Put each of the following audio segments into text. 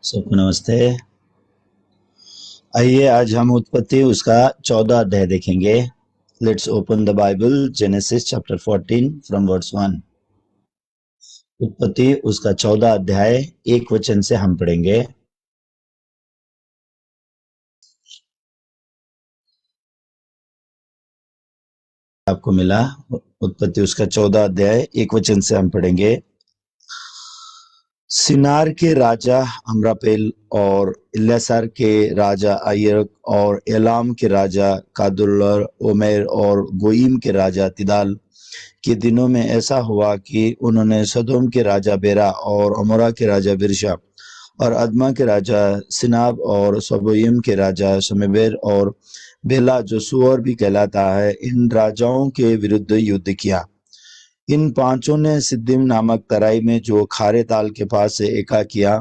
सबको नमस्ते। आइए आज हम उत्पत्ति उसका 14 अध्याय देखेंगे। Let's open the Bible Genesis chapter 14 from verse 1। उत्पत्ति उसका 14 अध्याय एक वचन से हम पढ़ेंगे। आपको मिला उत्पत्ति उसका 14 अध्याय एक वचन से हम पढ़ेंगे। सिनार के राजा अम्रापेल और इल्यासार के राजा आयरक और एलाम के राजा कादुल्लर ओमेर और गोइम के राजा तिदाल के दिनों में ऐसा हुआ कि उन्होंने सदोम के राजा बेरा और अमोरा के राजा बिरशा और अदमा के राजा सिनाब और सबोयम के राजा शमेबेर और बेला जो सुअर भी कहलाता है, इन राजाओं के विरुद्ध युद्ध किया। इन पांचों ने सिद्दीम नामक तराई में जो खारे ताल के पास से एका किया।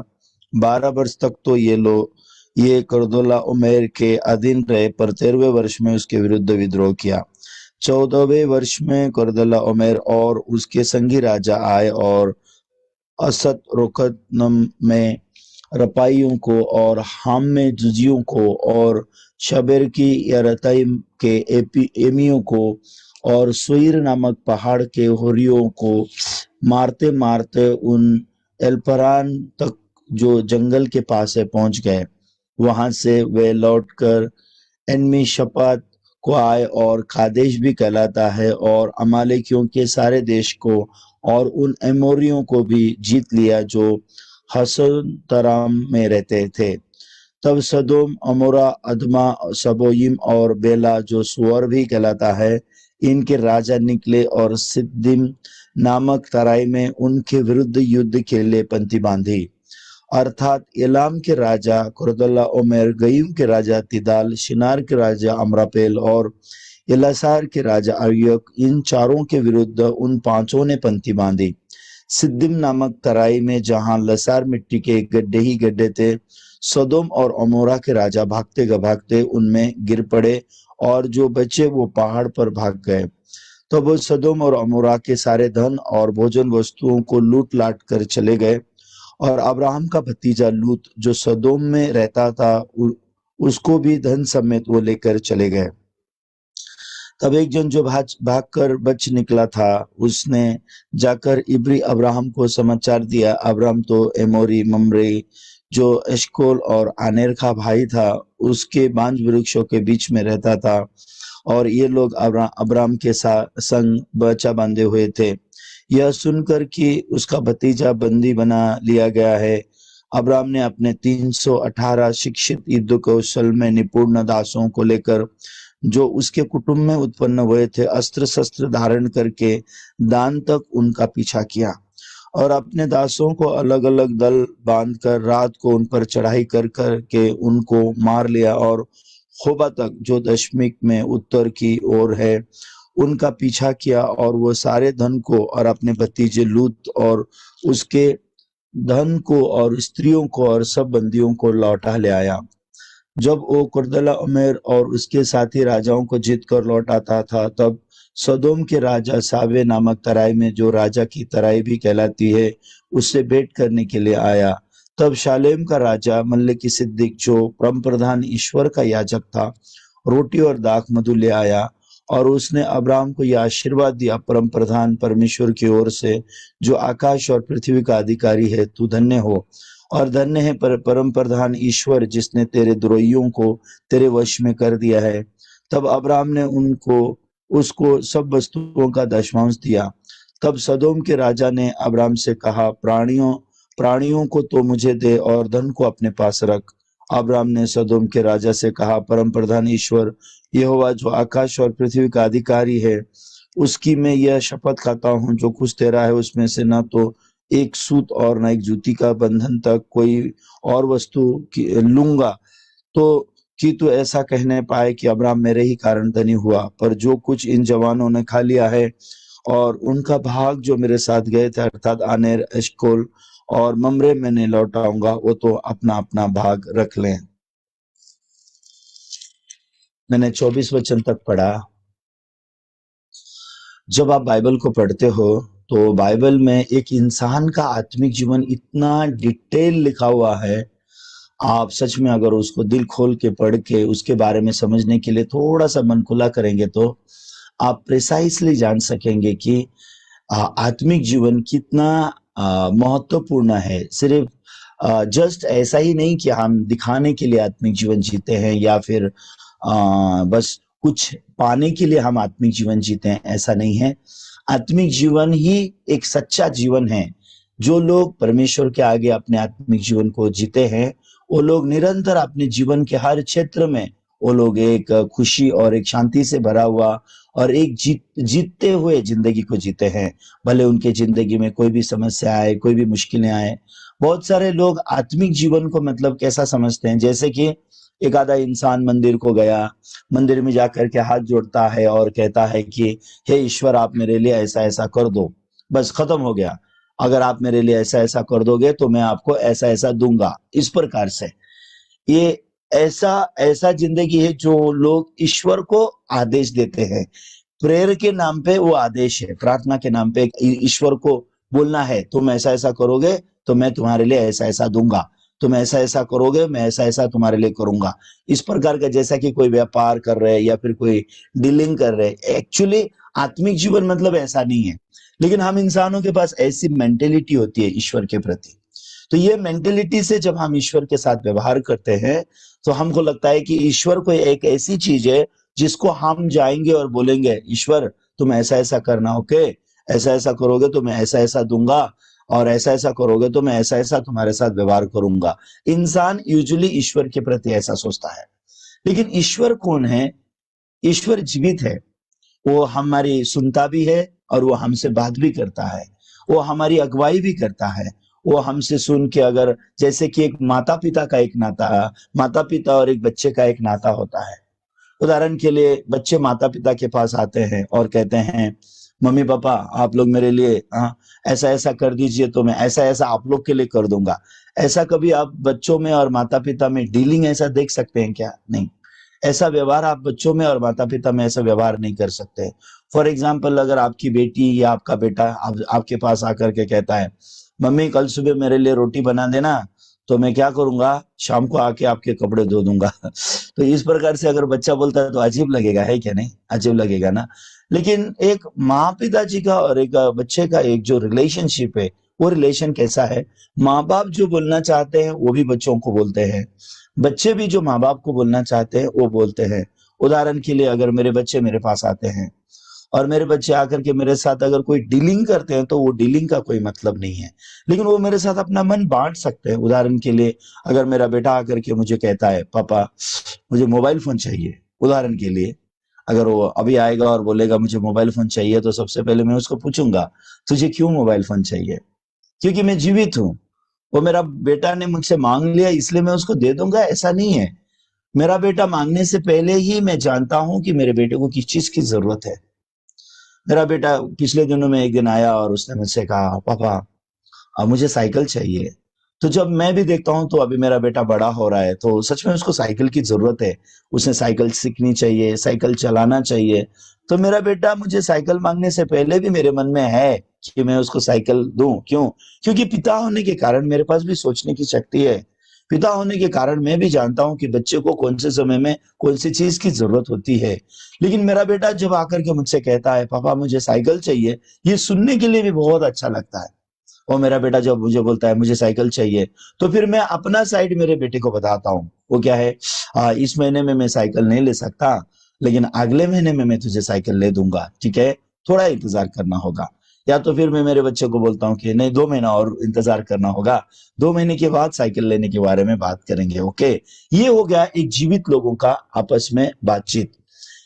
12 वर्ष तक तो ये करदोला उमेर के अधीन रहे, पर 13वें वर्ष में उसके विरुद्ध विद्रोह किया। 14वें वर्ष में करदोला उमेर और उसके संगी राजा आए और असत रोकतनम में रपाइयों को और हाम में जुजियों को और शबेर की यरतैम के एमियों को और सुईर नामक पहाड़ के होरियों को मारते मारते उन एल्परान तक जो जंगल के पास है पहुंच गए। वहां से वे लौटकर एनमी शपात को आए और कादेश भी कहलाता है और अमालेकियों के सारे देश को और उन एमोरियों को भी जीत लिया जो हसनतराम में रहते थे। तब सदोम अमोरा अदमा सबोयिम और बेला जो सुअर भी कहलाता है, इनके राजा निकले और सिद्दीम नामक तराई में उनके विरुद्ध युद्ध के लिए पंक्ति बांधी। अर्थात एलाम के राजा कुरदल्ला ओमेर, गईम के राजा तिदाल, शिनार के राजा अमरापेल और इलासार के राजा अय्यक, इन चारों के विरुद्ध उन पांचों ने पंक्ति बांधी। सिद्दीम नामक तराई में जहां लसार मिट्टी के गड्ढे ही गड्ढे थे, सदोम और अमोरा के राजा भागते उनमें गिर पड़े और जो बचे वो पहाड़ पर भाग गए। तो वो सदोम और अमोरा के सारे धन और भोजन वस्तुओं को लूट लाट कर चले गए। और अब्राहम का भतीजा लूत जो सदोम में रहता था, उसको भी धन समेत वो लेकर चले गए। तब एक जन जो भागकर बच निकला था, उसने जाकर इब्री अब्राहम को समाचार दिया। अब्राहम तो एमोरी मम्रे जो एशकोल और आनेर का भाई था, उसके बांज वृक्षों के बीच में रहता था, और ये लोग अब्राहम के संग बचा बांधे हुए थे। यह सुनकर कि उसका भतीजा बंदी बना लिया गया है, अब्राहम ने अपने 318 शिक्षित युद्ध कौशल में निपुण दासों को लेकर, जो उसके कुटुंब में उत्पन्न हुए थे, अस्त्र शस्त्र धारण करके दान तक उनका पीछा किया और अपने दासों को अलग अलग दल बांधकर रात को उन पर चढ़ाई कर के उनको मार लिया और होबा तक जो दशमिक में उत्तर की ओर है उनका पीछा किया, और वो सारे धन को और अपने भतीजे लूत और उसके धन को और स्त्रियों को और सब बंदियों को लौटा ले आया। जब वो कुरदला उमेर और उसके साथी राजाओं को जीत कर लौट आता था, तब सदोम के राजा सावे नामक तराई में, जो राजा की तराई भी कहलाती है, उससे भेंट करने के लिए आया। तब शालेम का राजा मल्लिकी सिद्दीक जो परम प्रधान ईश्वर का याजक था, रोटी और दाख मधु ले आया, और उसने अब्राहम को यह आशीर्वाद दिया, परम प्रधान परमेश्वर की ओर से, जो आकाश और पृथ्वी का अधिकारी है, तू धन्य हो और धन्य है परम प्रधान ईश्वर, जिसने तेरे द्रोहियों को तेरे वश में कर दिया है। तब अब्राहम ने उसको सब वस्तुओं का दशमांश दिया। तब सदोम के राजा ने अब्राहम से कहा, प्राणियों को तो मुझे दे और धन को अपने पास रख। अब्राहम ने सदोम के राजा से कहा, परम प्रधान ईश्वर यहोवा जो आकाश और पृथ्वी का अधिकारी है, उसकी मैं यह शपथ खाता हूँ, जो कुछ तेरा है उसमें से न तो एक सूत और न एक जूती का बंधन तक कोई और वस्तु लूंगा, तो कि तू ऐसा कहने पाए कि अब्राहम मेरे ही कारण धनी हुआ। पर जो कुछ इन जवानों ने खा लिया है और उनका भाग जो मेरे साथ गए थे, अर्थात आनेर, एशकोल और ममरे, मैंने लौटाऊंगा, वो तो अपना अपना भाग रख लें। मैंने 24 वचन तक पढ़ा। जब आप बाइबल को पढ़ते हो तो बाइबल में एक इंसान का आत्मिक जीवन इतना डिटेल लिखा हुआ है, आप सच में अगर उसको दिल खोल के पढ़ के उसके बारे में समझने के लिए थोड़ा सा मन खुला करेंगे तो आप प्रिसाइसली जान सकेंगे कि आत्मिक जीवन कितना महत्वपूर्ण है। सिर्फ जस्ट ऐसा ही नहीं कि हम दिखाने के लिए आत्मिक जीवन जीते हैं या फिर बस कुछ पाने के लिए हम आत्मिक जीवन जीते हैं, ऐसा नहीं है। आत्मिक जीवन ही एक सच्चा जीवन है। जो लोग परमेश्वर के आगे अपने आत्मिक जीवन को जीते हैं, वो लोग निरंतर अपने जीवन के हर क्षेत्र में वो लोग एक खुशी और एक शांति से भरा हुआ और एक जीतते हुए जिंदगी को जीते हैं। भले उनके जिंदगी में कोई भी समस्या आए, कोई भी मुश्किलें आए। बहुत सारे लोग आत्मिक जीवन को मतलब कैसा समझते हैं, जैसे कि एक आधा इंसान मंदिर को गया, मंदिर में जाकर के हाथ जोड़ता है और कहता है कि हे ईश्वर, आप मेरे लिए ऐसा ऐसा कर दो, बस खत्म हो गया। अगर आप मेरे लिए ऐसा ऐसा कर दोगे तो मैं आपको ऐसा ऐसा दूंगा। इस प्रकार से ये ऐसा ऐसा जिंदगी है जो लोग ईश्वर को आदेश देते हैं। प्रेयर के नाम पे वो आदेश है, प्रार्थना के नाम पे ईश्वर को बोलना है तुम ऐसा ऐसा करोगे तो मैं तुम्हारे लिए ऐसा ऐसा दूंगा, तुम ऐसा ऐसा करोगे मैं ऐसा ऐसा तुम्हारे लिए करूंगा। इस प्रकार का, जैसा कि कोई व्यापार कर रहे हैं या फिर कोई डीलिंग कर रहे हैं। एक्चुअली आत्मिक जीवन मतलब ऐसा नहीं है, लेकिन हम इंसानों के पास ऐसी मेंटेलिटी होती है ईश्वर के प्रति। तो ये मेंटेलिटी से जब हम ईश्वर के साथ व्यवहार करते हैं तो हमको लगता है कि ईश्वर कोई एक ऐसी चीज है जिसको हम जाएंगे और बोलेंगे ईश्वर तुम ऐसा ऐसा करना, ओके, ऐसा ऐसा करोगे तो मैं ऐसा ऐसा दूंगा और ऐसा ऐसा करोगे तो मैं ऐसा ऐसा तुम्हारे साथ व्यवहार करूंगा। इंसान यूजुअली ईश्वर के प्रति ऐसा सोचता है। लेकिन ईश्वर कौन है? ईश्वर जीवित है। वो हमारी सुनता भी है और वो हमसे बात भी करता है। वो हमारी अगुवाई भी करता है। वो हमसे सुन के, अगर जैसे कि एक माता पिता का एक नाता, माता पिता और एक बच्चे का एक नाता होता है। उदाहरण के लिए बच्चे माता पिता के पास आते हैं और कहते हैं मम्मी पापा आप लोग मेरे लिए ऐसा ऐसा कर दीजिए तो मैं ऐसा ऐसा आप लोग के लिए कर दूंगा। ऐसा कभी आप बच्चों में और माता पिता में डीलिंग ऐसा देख सकते हैं क्या? नहीं। ऐसा व्यवहार आप बच्चों में और माता पिता में ऐसा व्यवहार नहीं कर सकते। फॉर एग्जाम्पल, अगर आपकी बेटी या आपका बेटा आपके पास आकर के कहता है मम्मी कल सुबह मेरे लिए रोटी बना देना, तो मैं क्या करूंगा, शाम को आके आपके कपड़े धो दूंगा। तो इस प्रकार से अगर बच्चा बोलता है तो अजीब लगेगा, है क्या? नहीं अजीब लगेगा ना। लेकिन एक माँ पिताजी का और एक बच्चे का एक जो रिलेशनशिप है, वो रिलेशन कैसा है? माँ बाप जो बोलना चाहते हैं वो भी बच्चों को बोलते हैं, बच्चे भी जो माँ बाप को बोलना चाहते हैं वो बोलते हैं। उदाहरण के लिए, अगर मेरे बच्चे मेरे पास आते हैं और मेरे बच्चे आकर के मेरे साथ अगर कोई डीलिंग करते हैं तो वो डीलिंग का कोई मतलब नहीं है, लेकिन वो मेरे साथ अपना मन बांट सकते हैं। उदाहरण के लिए, अगर मेरा बेटा आकर के मुझे कहता है पापा मुझे मोबाइल फोन चाहिए, उदाहरण के लिए, अगर वो अभी आएगा और बोलेगा मुझे मोबाइल फोन चाहिए, तो सबसे पहले मैं उसको पूछूंगा तुझे क्यों मोबाइल फोन चाहिए? क्योंकि मैं जीवित हूँ। वो मेरा बेटा ने मुझसे मांग लिया इसलिए मैं उसको दे दूंगा, ऐसा नहीं है। मेरा बेटा मांगने से पहले ही मैं जानता हूं कि मेरे बेटे को किस चीज की जरूरत है। मेरा बेटा पिछले दिनों में एक दिन आया और उसने मुझसे कहा पापा अब मुझे साइकिल चाहिए। तो जब मैं भी देखता हूँ तो अभी मेरा बेटा बड़ा हो रहा है, तो सच में उसको साइकिल की जरूरत है। उसे साइकिल सीखनी चाहिए, साइकिल चलाना चाहिए। तो मेरा बेटा मुझे साइकिल मांगने से पहले भी मेरे मन में है कि मैं उसको साइकिल दूं। क्यों? क्योंकि पिता होने के कारण मेरे पास भी सोचने की शक्ति है। पिता होने के कारण मैं भी जानता हूं कि बच्चे को कौन से समय में कौन सी चीज की जरूरत होती है। लेकिन मेरा बेटा जब आकर के मुझसे कहता है पापा मुझे साइकिल चाहिए, ये सुनने के लिए भी बहुत अच्छा लगता है। और मेरा बेटा जब मुझे बोलता है मुझे साइकिल चाहिए, तो फिर मैं अपना साइड मेरे बेटे को बताता हूँ। वो क्या है, इस महीने में मैं साइकिल नहीं ले सकता, लेकिन अगले महीने में मैं तुझे साइकिल ले दूंगा, ठीक है, थोड़ा इंतजार करना होगा। या तो फिर मैं मेरे बच्चे को बोलता हूँ कि नहीं 2 महीना और इंतजार करना होगा, 2 महीने के बाद साइकिल लेने के बारे में बात करेंगे, ओके। ये हो गया एक जीवित लोगों का आपस में बातचीत।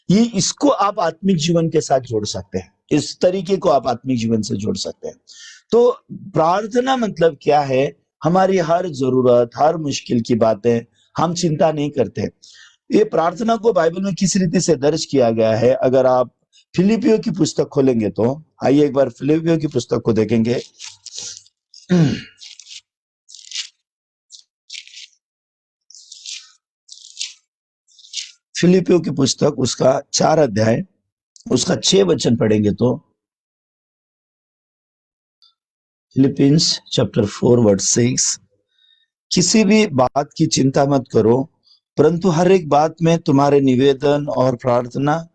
ये इसको आप आत्मिक जीवन के साथ जोड़ सकते हैं, इस तरीके को आप आत्मिक जीवन से जोड़ सकते हैं। तो प्रार्थना मतलब क्या है? हमारी हर जरूरत, हर मुश्किल की बातें हम चिंता नहीं करते। ये प्रार्थना को बाइबल में किस रीति से दर्ज किया गया है, अगर आप फिलिपियो की पुस्तक खोलेंगे तो आइए एक बार फिलिपियो की पुस्तक को देखेंगे। फिलिपियो की पुस्तक उसका 4 अध्याय उसका 6 वचन पढ़ेंगे तो फिलिपियंस चैप्टर 4 वर्स 6, किसी भी बात की चिंता मत करो, परंतु हर एक बात में तुम्हारे निवेदन और प्रार्थना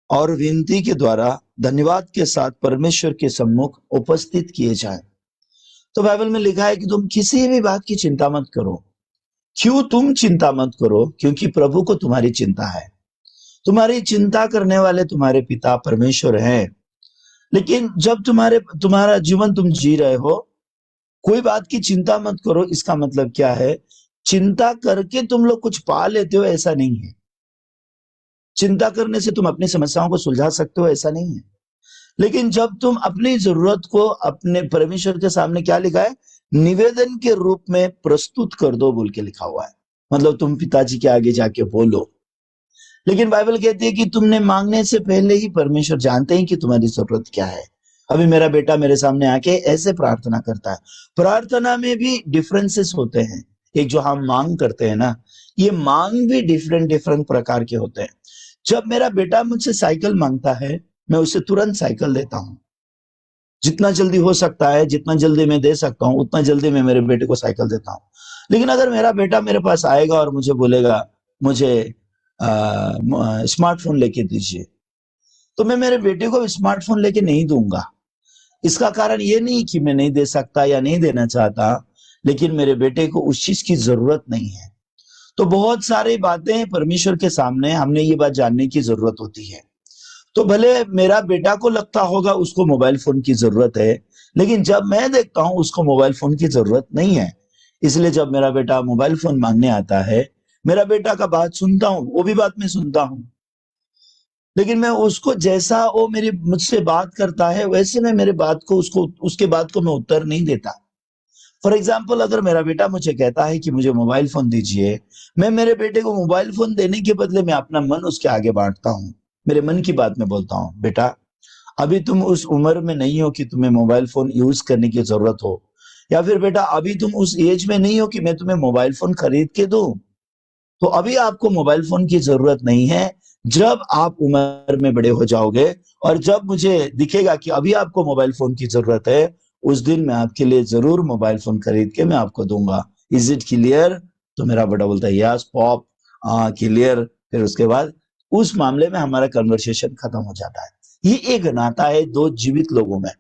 और विनती के द्वारा धन्यवाद के साथ परमेश्वर के सम्मुख उपस्थित किए जाएं। तो बाइबल में लिखा है कि तुम किसी भी बात की चिंता मत करो। क्यों तुम चिंता मत करो? क्योंकि प्रभु को तुम्हारी चिंता है। तुम्हारी चिंता करने वाले तुम्हारे पिता परमेश्वर हैं। लेकिन जब तुम्हारा जीवन तुम जी रहे हो, कोई बात की चिंता मत करो, इसका मतलब क्या है? चिंता करके तुम लोग कुछ पा लेते हो, ऐसा नहीं है। चिंता करने से तुम अपनी समस्याओं को सुलझा सकते हो, ऐसा नहीं है। लेकिन जब तुम अपनी जरूरत को अपने परमेश्वर के सामने, क्या लिखा है, निवेदन के रूप में प्रस्तुत कर दो बोल के लिखा हुआ है। मतलब तुम पिताजी के आगे जाके बोलो। लेकिन बाइबल कहती है कि तुमने मांगने से पहले ही परमेश्वर जानते हैं कि तुम्हारी जरूरत क्या है। अभी मेरा बेटा मेरे सामने आके ऐसे प्रार्थना करता है। प्रार्थना में भी डिफरेंसेस होते हैं। एक जो हम मांग करते हैं ना, ये मांग भी डिफरेंट डिफरेंट प्रकार के होते हैं। जब मेरा बेटा मुझसे साइकिल मांगता है, मैं उसे तुरंत साइकिल देता हूँ। जितना जल्दी हो सकता है, जितना जल्दी मैं दे सकता हूँ, उतना जल्दी मैं मेरे बेटे को साइकिल देता हूँ। लेकिन अगर मेरा बेटा मेरे पास आएगा और मुझे बोलेगा मुझे स्मार्टफोन लेके दीजिए, तो मैं मेरे बेटे को स्मार्टफोन लेके नहीं दूंगा। इसका कारण ये नहीं कि मैं नहीं दे सकता या नहीं देना चाहता, लेकिन मेरे बेटे को उस चीज की जरूरत नहीं है। तो बहुत सारी बातें परमेश्वर के सामने हमने ये बात जानने की जरूरत होती है। तो भले मेरा बेटा को लगता होगा उसको मोबाइल फोन की जरूरत है, लेकिन जब मैं देखता हूं उसको मोबाइल फोन की जरूरत नहीं है। इसलिए जब मेरा बेटा मोबाइल फोन मांगने आता है, मेरा बेटा का बात सुनता हूँ, वो भी बात मैं सुनता हूँ, लेकिन मैं उसको जैसा वो मेरी मुझसे बात करता है वैसे मैं मेरे बात को उसको उसके बात को मैं उत्तर नहीं देता। फॉर एग्जाम्पल, अगर मेरा बेटा मुझे कहता है कि मुझे मोबाइल फोन दीजिए, मैं मेरे बेटे को मोबाइल फोन देने के बदले मैं अपना मन उसके आगे बांटता हूँ। मेरे मन की बात मैं बोलता हूँ, बेटा अभी तुम उस उम्र में नहीं हो कि तुम्हें मोबाइल फोन यूज करने की जरूरत हो, या फिर बेटा अभी तुम उस एज में नहीं हो कि मैं तुम्हें मोबाइल फोन खरीद के दूं। तो अभी आपको मोबाइल फोन की जरूरत नहीं है। जब आप उम्र में बड़े हो जाओगे और जब मुझे दिखेगा कि अभी आपको मोबाइल फोन की जरूरत है, उस दिन मैं आपके लिए जरूर मोबाइल फोन खरीद के मैं आपको दूंगा। Is it clear? तो मेरा बेटा बोलता है यस पॉप, क्लियर। फिर उसके बाद उस मामले में हमारा कन्वर्सेशन खत्म हो जाता है। ये एक नाता है दो जीवित लोगों में।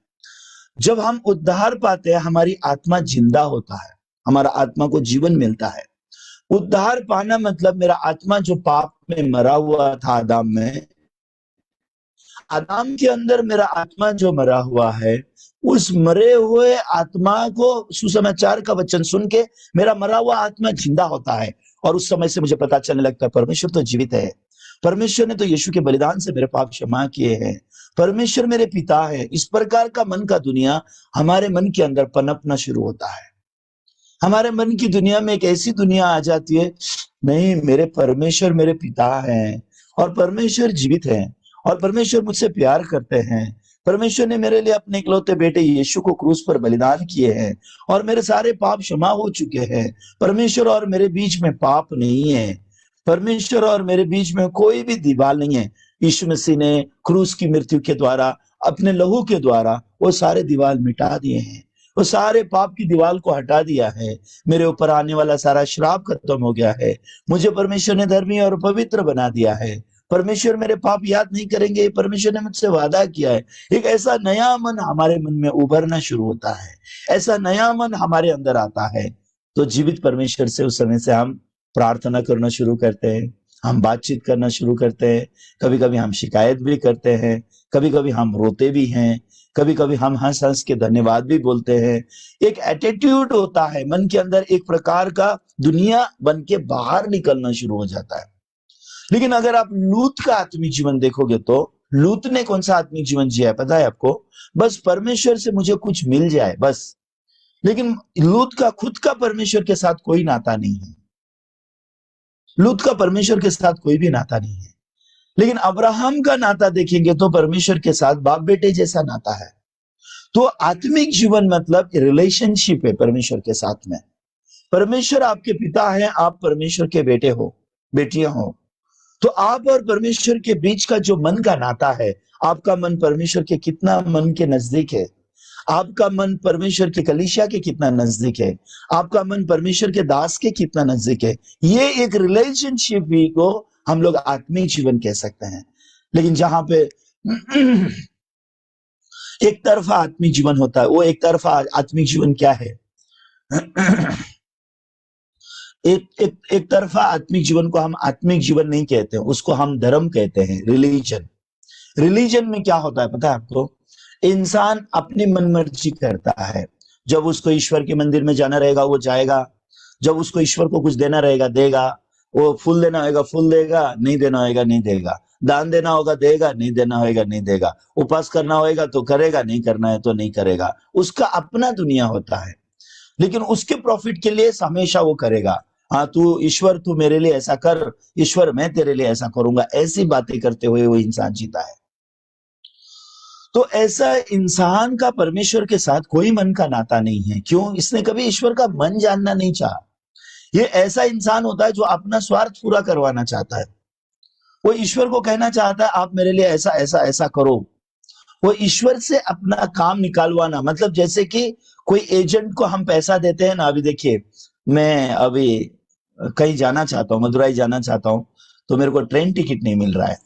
जब हम उद्धार पाते हैं, हमारी आत्मा जिंदा होता है, हमारा आत्मा को जीवन मिलता है। उद्धार पाना मतलब मेरा आत्मा जो पाप में मरा हुआ था आदम में, आदम के अंदर मेरा आत्मा जो मरा हुआ है, उस मरे हुए आत्मा को सुसमाचार का वचन सुन के मेरा मरा हुआ आत्मा जिंदा होता है। और उस समय से मुझे पता चलने लगता है परमेश्वर तो जीवित है। परमेश्वर ने तो यीशु के बलिदान से मेरे पाप क्षमा किए हैं। परमेश्वर मेरे पिता है। इस प्रकार का मन का दुनिया हमारे मन के अंदर पनपना शुरू होता है। हमारे मन की दुनिया में एक ऐसी दुनिया आ जाती है, नहीं मेरे परमेश्वर मेरे पिता हैं और परमेश्वर जीवित हैं और परमेश्वर मुझसे प्यार करते हैं। परमेश्वर ने मेरे लिए अपने इकलौते बेटे यीशु को क्रूस पर बलिदान किए हैं और मेरे सारे पाप क्षमा हो चुके हैं। परमेश्वर और मेरे बीच में पाप नहीं है। परमेश्वर और मेरे बीच में कोई भी दीवार नहीं है। यीशु मसीह ने क्रूस की मृत्यु के द्वारा, अपने लहू के द्वारा वो सारे दीवार मिटा दिए हैं। वो सारे पाप की दीवार को हटा दिया है। मेरे ऊपर आने वाला सारा श्राप खत्म हो गया है। मुझे परमेश्वर ने धर्मी और पवित्र बना दिया है। परमेश्वर मेरे पाप याद नहीं करेंगे, परमेश्वर ने मुझसे वादा किया है। एक ऐसा नया मन हमारे मन में उभरना शुरू होता है, ऐसा नया मन हमारे अंदर आता है। तो जीवित परमेश्वर से उस समय से हम प्रार्थना करना शुरू करते हैं, हम बातचीत करना शुरू करते हैं। कभी कभी हम शिकायत भी करते हैं, कभी कभी हम रोते भी हैं, कभी कभी हम हंस हंस के धन्यवाद भी बोलते हैं। एक एटीट्यूड होता है मन के अंदर, एक प्रकार का दुनिया बन के बाहर निकलना शुरू हो जाता है। लेकिन अगर आप लूत का आत्मिक जीवन देखोगे तो लूत ने कौन सा आत्मिक जीवन जिया है पता है आपको? बस परमेश्वर से मुझे कुछ मिल जाए बस। लेकिन लूत का खुद का परमेश्वर के साथ कोई नाता नहीं है। लूत का परमेश्वर के साथ कोई भी नाता नहीं है। लेकिन अब्राहम का नाता देखेंगे तो परमेश्वर के साथ बाप बेटे जैसा नाता है। तो आत्मिक जीवन मतलब रिलेशनशिप है परमेश्वर के साथ में। परमेश्वर आपके पिता है, आप परमेश्वर के बेटे हो, बेटियां हो। तो आप और परमेश्वर के बीच का जो मन का नाता है, आपका मन परमेश्वर के कितना मन के नजदीक है। आपका मन परमेश्वर के कलीसिया के कितना नजदीक है, आपका मन परमेश्वर के दास के कितना नजदीक है। ये एक रिलेशनशिप भी को हम लोग आत्मिक जीवन कह सकते हैं। लेकिन जहां पे एक तरफा आत्मिक जीवन होता है, वो एक तरफा आत्मिक जीवन क्या है? एक तरफा आत्मिक जीवन को हम आत्मिक जीवन नहीं कहते, उसको हम धर्म कहते हैं, रिलीजन। रिलीजन में क्या होता है पता है आपको? इंसान अपनी मनमर्जी करता है। जब उसको ईश्वर के मंदिर में जाना रहेगा वो जाएगा, जब उसको ईश्वर को कुछ देना रहेगा देगा, वो फूल देना होगा फूल देगा, नहीं देना होगा नहीं देगा, दान देना होगा देगा, नहीं देना होगा नहीं देगा, उपवास करना होगा तो करेगा, नहीं करना है तो नहीं करेगा। उसका अपना दुनिया होता है, लेकिन उसके प्रॉफिट के लिए हमेशा वो करेगा। हाँ तू ईश्वर तू मेरे लिए ऐसा कर, ईश्वर मैं तेरे लिए ऐसा करूंगा, ऐसी बातें करते हुए वो इंसान जीता है। तो ऐसा इंसान का परमेश्वर के साथ कोई मन का नाता नहीं है। क्यों? इसने कभी ईश्वर का मन जानना नहीं चाहा। ये ऐसा इंसान होता है जो अपना स्वार्थ पूरा करवाना चाहता है। वो ईश्वर को कहना चाहता है आप मेरे लिए ऐसा ऐसा ऐसा करो। वो ईश्वर से अपना काम निकालवाना, मतलब जैसे कि कोई एजेंट को हम पैसा देते हैं ना। अभी देखिए, मैं अभी कहीं जाना चाहता हूँ, मदुरई जाना चाहता हूँ, तो मेरे को ट्रेन टिकट नहीं मिल रहा है।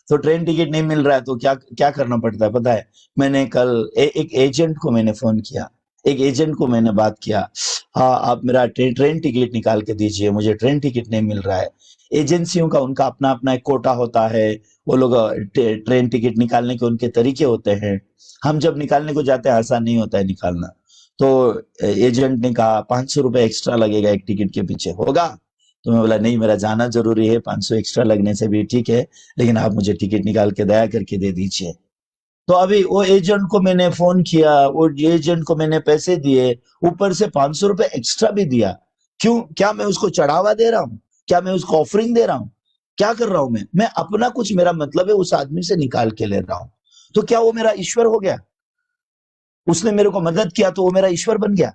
तो ट्रेन टिकट नहीं मिल रहा है तो क्या क्या करना पड़ता है पता है? मैंने कल एक एजेंट को मैंने फोन किया, एक एजेंट को मैंने बात किया, हाँ आप मेरा ट्रेन टिकट निकाल के दीजिए, मुझे ट्रेन टिकट नहीं मिल रहा है। एजेंसियों का उनका अपना अपना एक कोटा होता है, वो लोग ट्रेन टिकट निकालने के उनके तरीके होते हैं। हम जब निकालने को जाते हैं आसान नहीं होता है निकालना। तो एजेंट ने कहा 500 रुपए एक्स्ट्रा लगेगा एक टिकट के पीछे, होगा? तो मैं बोला नहीं, मेरा जाना जरूरी है, 500 एक्स्ट्रा लगने से भी ठीक है, लेकिन आप मुझे टिकट निकाल के दया करके दे दीजिए। तो अभी वो एजेंट को मैंने फोन किया, वो एजेंट को मैंने पैसे दिए, ऊपर से 500 रुपए एक्स्ट्रा भी दिया। क्यों? क्या मैं उसको चढ़ावा दे रहा हूँ? क्या मैं उसको ऑफरिंग दे रहा हूँ? क्या कर रहा हूं मैं अपना कुछ, मेरा मतलब है उस आदमी से निकाल के ले रहा हूं। तो क्या वो मेरा ईश्वर हो गया? उसने मेरे को मदद किया तो वो मेरा ईश्वर बन गया।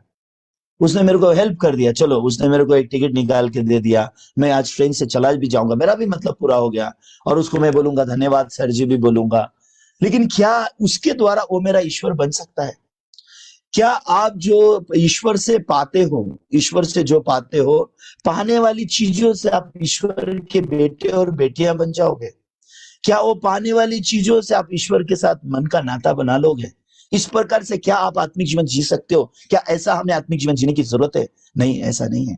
उसने मेरे को हेल्प कर दिया, चलो उसने मेरे को एक टिकट निकाल के दे दिया, मैं आज ट्रेन से चला भी जाऊंगा, मेरा भी मतलब पूरा हो गया। और उसको मैं बोलूंगा धन्यवाद सर जी भी बोलूंगा। लेकिन क्या उसके द्वारा वो मेरा ईश्वर बन सकता है? क्या आप जो ईश्वर से पाते हो, ईश्वर से जो पाते हो, पाने वाली चीजों से आप ईश्वर के बेटे और बेटियां बन जाओगे? क्या वो पाने वाली चीजों से आप ईश्वर के साथ मन का नाता बना लोगे? इस प्रकार से क्या आप आत्मिक जीवन जी सकते हो? क्या ऐसा हमें आत्मिक जीवन जीने की जरूरत है? नहीं, ऐसा नहीं है।